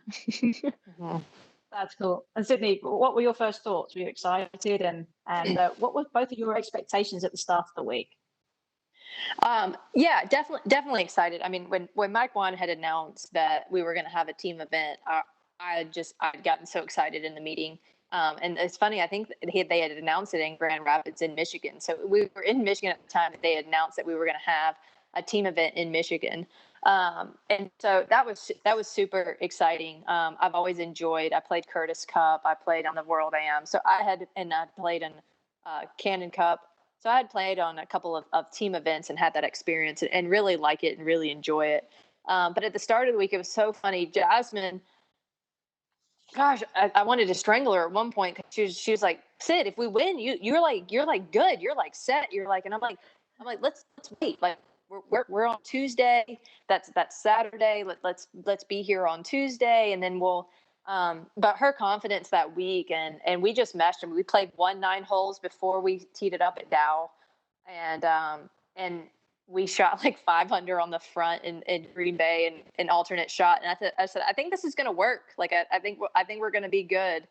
That's cool. And Cydney, what were your first thoughts? Were you excited? And what were both of your expectations at the start of the week? Yeah, definitely excited. I mean, when Mike Wan had announced that we were going to have a team event, I'd gotten so excited in the meeting. And it's funny, I think they had announced it in Grand Rapids in Michigan. So we were in Michigan at the time that they had announced that we were going to have a team event in Michigan. And so that was super exciting. I've always enjoyed, I played Curtis Cup, I played on the World Am. So I played in Cannon Cup. So I had played on a couple of team events and had that experience and really like it and really enjoy it. But at the start of the week, it was so funny. Jasmine, gosh, I wanted to strangle her at one point. She was like, Sid, if we win, you're like good. You're like set. You're like, and I'm like, let's wait. Like we're on Tuesday. That's Saturday. Let's be here on Tuesday, and then we'll. But her confidence that week, and we just meshed them. We played 9 holes before we teed it up at Dow, and we shot like 5 under on the front in Green Bay and an alternate shot. And I said, I think this is going to work. Like I think we're going to be good.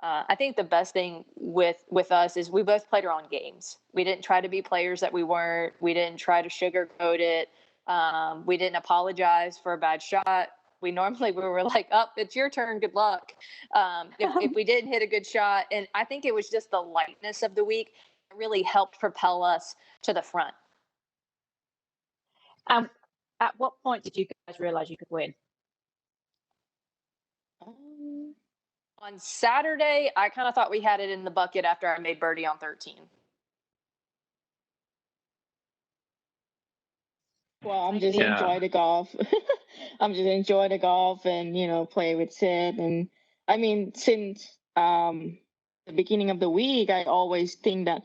I think the best thing with us is we both played our own games. We didn't try to be players that we weren't. We didn't try to sugarcoat it. We didn't apologize for a bad shot. We were like, it's your turn. Good luck. If we didn't hit a good shot. And I think it was just the lightness of the week that really helped propel us to the front. At what point did you guys realize you could win? On Saturday, I kind of thought we had it in the bucket after I made birdie on 13. Well, I'm just enjoy the golf. I'm just enjoy the golf and play with Sid. And I mean, since the beginning of the week, I always think that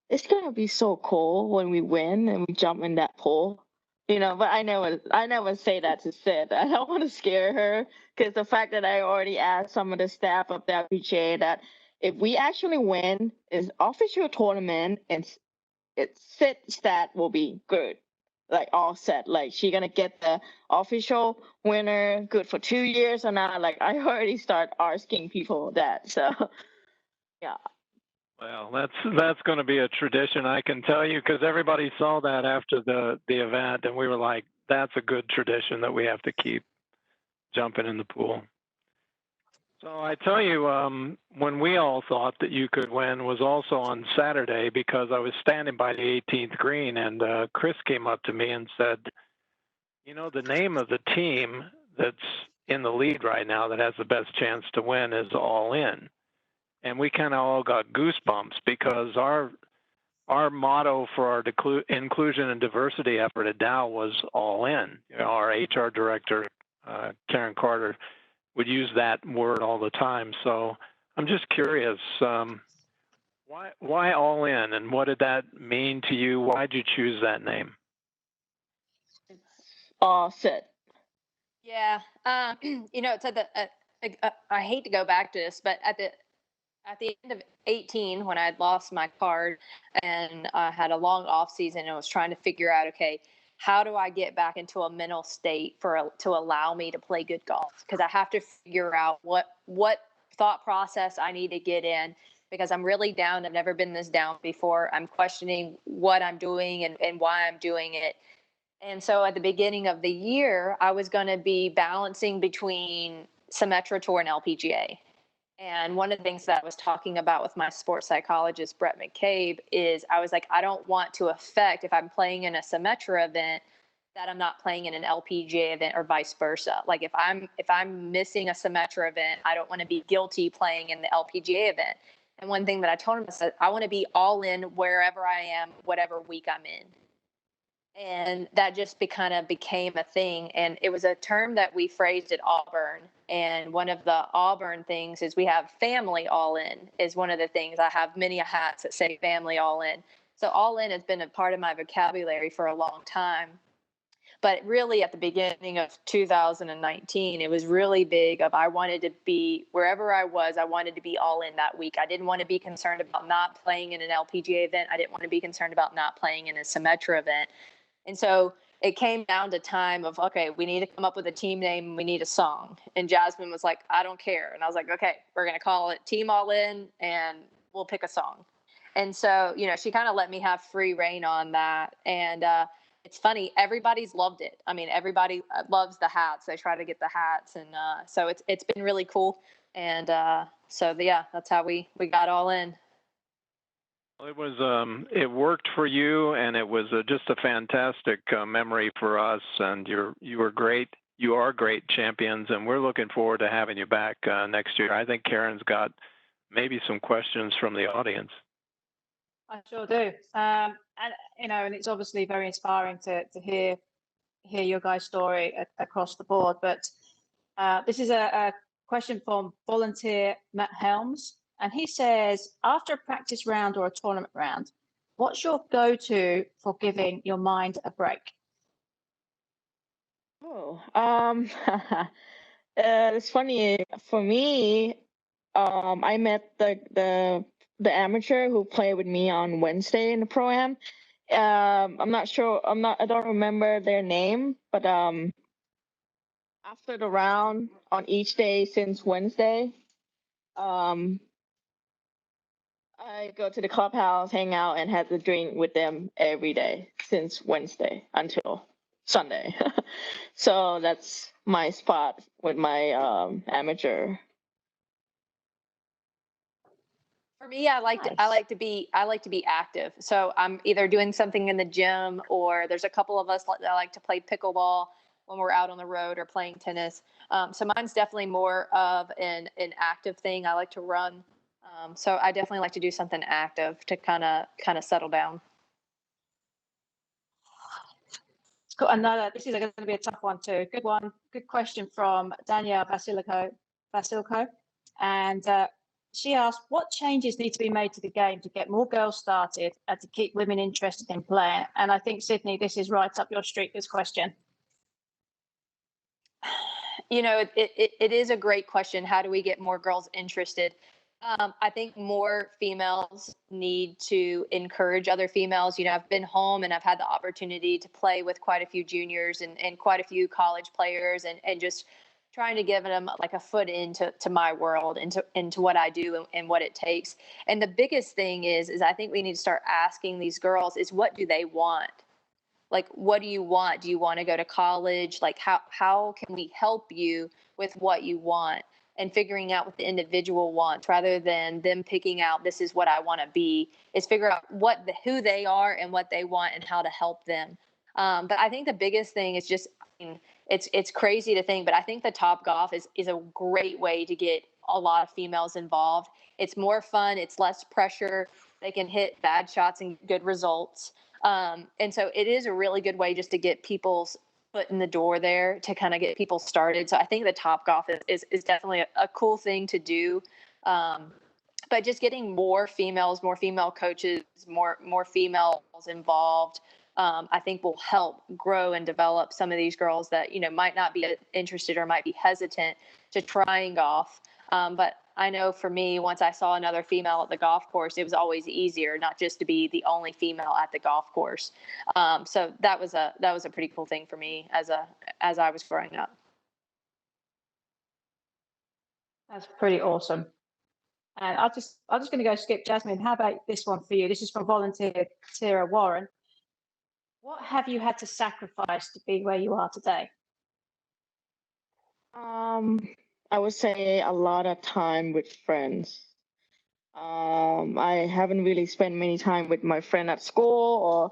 it's gonna be so cool when we win and we jump in that pool. But I never say that to Sid. I don't want to scare her, because the fact that I already asked some of the staff of the LPGA that if we actually win, is official tournament and Sid stat will be good. Like all set, like she gonna get the official winner, good for 2 years or not. Like I already start asking people that. So yeah. Well, that's going to be a tradition, I can tell you, because everybody saw that after the event, and we were like, that's a good tradition that we have to keep, jumping in the pool. So I tell you, when we all thought that you could win was also on Saturday, because I was standing by the 18th green, and Chris came up to me and said, the name of the team that's in the lead right now that has the best chance to win is All In. And we kind of all got goosebumps, because our motto for our inclusion and diversity effort at Dow was All In. Our HR director, Karen Carter, would use that word all the time. So I'm just curious, why All In, and what did that mean to you? Why did you choose that name? It's all set. Yeah, it's at I hate to go back to this, but at the end of 18, when I had lost my card and I had a long off season and I was trying to figure out, okay, how do I get back into a mental state to allow me to play good golf? Because I have to figure out what thought process I need to get in, because I'm really down. I've never been this down before. I'm questioning what I'm doing and why I'm doing it. And so at the beginning of the year, I was going to be balancing between Symetra Tour and LPGA. And one of the things that I was talking about with my sports psychologist, Brett McCabe, is I was like, I don't want to affect, if I'm playing in a Symetra event, that I'm not playing in an LPGA event or vice versa. Like if I'm missing a Symetra event, I don't want to be guilty playing in the LPGA event. And one thing that I told him, I said, I want to be all in wherever I am, whatever week I'm in. And that just kind of became a thing. And it was a term that we phrased at Auburn. And one of the Auburn things is we have family all in is one of the things. I have many hats that say family all in. So all in has been a part of my vocabulary for a long time. But really at the beginning of 2019, it was really big of I wanted to be wherever I was, I wanted to be all in that week. I didn't want to be concerned about not playing in an LPGA event. I didn't want to be concerned about not playing in a Symetra event. And so it came down to time of, okay, we need to come up with a team name. We need a song. And Jasmine was like, I don't care. And I was like, okay, we're going to call it Team All In and we'll pick a song. And so, she kind of let me have free reign on that. And it's funny, everybody's loved it. I mean, everybody loves the hats. They try to get the hats. And so it's been really cool. And that's how we got all in. It was it worked for you, and it was just a fantastic memory for us. And you were great. You are great champions, and we're looking forward to having you back next year. I think Karen's got maybe some questions from the audience. I sure do. And it's obviously very inspiring to hear your guys' story across the board. But this is a question from volunteer Matt Helms. And he says, after a practice round or a tournament round, what's your go-to for giving your mind a break? It's funny for me. I met the amateur who played with me on Wednesday in the pro-am. I'm not sure. I don't remember their name, but after the round on each day since Wednesday, I go to the clubhouse, hang out, and have a drink with them every day since Wednesday until Sunday. So that's my spot with my amateur. For me, I like to be active. So I'm either doing something in the gym, or there's a couple of us that like to play pickleball when we're out on the road or playing tennis. So mine's definitely more of an active thing. I like to run. So I definitely like to do something active to kind of settle down. Cool. This is going to be a tough one too. Good one. Good question from Danielle Basilco. And she asked, what changes need to be made to the game to get more girls started and to keep women interested in playing? And I think, Cydney, this is right up your street, this question. It is a great question. How do we get more girls interested? I think more females need to encourage other females. I've been home and I've had the opportunity to play with quite a few juniors and quite a few college players and just trying to give them like a foot into my world, into what I do and what it takes. And the biggest thing is I think we need to start asking these girls is, what do they want? Like, what do you want? Do you want to go to college? Like, how can we help you with what you want? And figuring out what the individual wants rather than them picking out, this is what I want to be, is figure out who they are and what they want and how to help them. But I think the biggest thing is just, it's crazy to think, but I think the Top Golf is a great way to get a lot of females involved. It's more fun. It's less pressure. They can hit bad shots and good results. And so it is a really good way just to get people's foot in the door there to kind of get people started. So I think the Top Golf is definitely a cool thing to do. But just getting more females, more female coaches, more females involved, I think will help grow and develop some of these girls that, might not be interested or might be hesitant to trying golf. But I know for me, once I saw another female at the golf course, it was always easier, not just to be the only female at the golf course. So that was a pretty cool thing for me as I was growing up. That's pretty awesome. And I'm just going to go skip Jasmine. How about this one for you? This is from volunteer Tara Warren. What have you had to sacrifice to be where you are today? I would say a lot of time with friends. I haven't really spent many time with my friend at school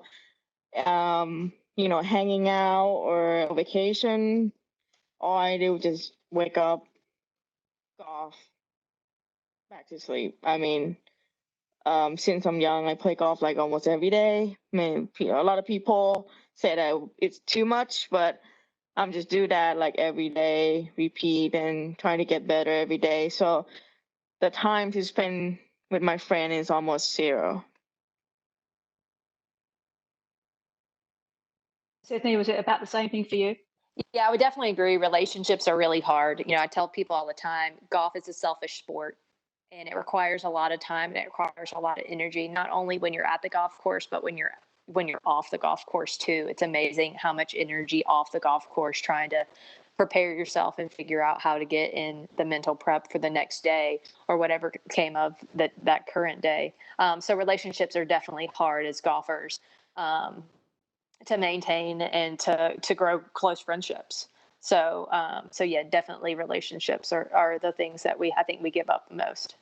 or, hanging out or vacation. All I do is just wake up, golf, back to sleep. I mean, since I'm young, I play golf like almost every day. I mean, a lot of people say that it's too much, but I'm just do that like every day, repeat and trying to get better every day. So the time to spend with my friend is almost zero. Cydney, was it about the same thing for you? Yeah, I would definitely agree. Relationships are really hard. I tell people all the time, golf is a selfish sport and it requires a lot of time and it requires a lot of energy, not only when you're at the golf course, but when you're off the golf course too. It's amazing how much energy off the golf course trying to prepare yourself and figure out how to get in the mental prep for the next day or whatever came of that current day. So relationships are definitely hard as golfers. To maintain and to grow close friendships. So yeah, definitely relationships are the things that I think we give up the most.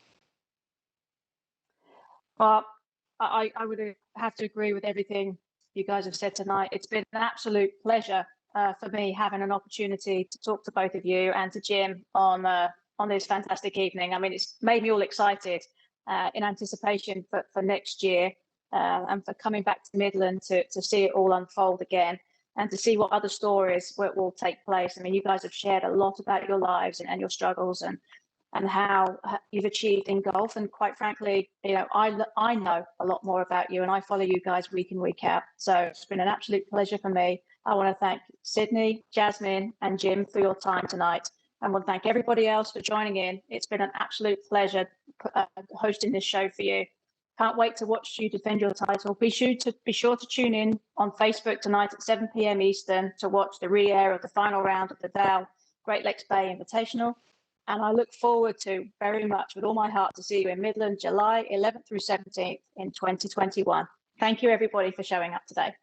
Well, I would have to agree with everything you guys have said tonight. It's been an absolute pleasure for me having an opportunity to talk to both of you and to Jim on this fantastic evening. I mean, it's made me all excited in anticipation for next year and for coming back to Midland to see it all unfold again and to see what other stories will take place. I mean, you guys have shared a lot about your lives and your struggles and how you've achieved in golf. And quite frankly, I know a lot more about you and I follow you guys week in, week out. So it's been an absolute pleasure for me. I want to thank Cydney, Jasmine, and Jim for your time tonight. I want to thank everybody else for joining in. It's been an absolute pleasure hosting this show for you. Can't wait to watch you defend your title. Be sure to tune in on Facebook tonight at 7 p.m. Eastern to watch the re-air of the final round of the Dow Great Lakes Bay Invitational. And I look forward to very much with all my heart to see you in Midland, July 11th through 17th in 2021. Thank you, everybody, for showing up today.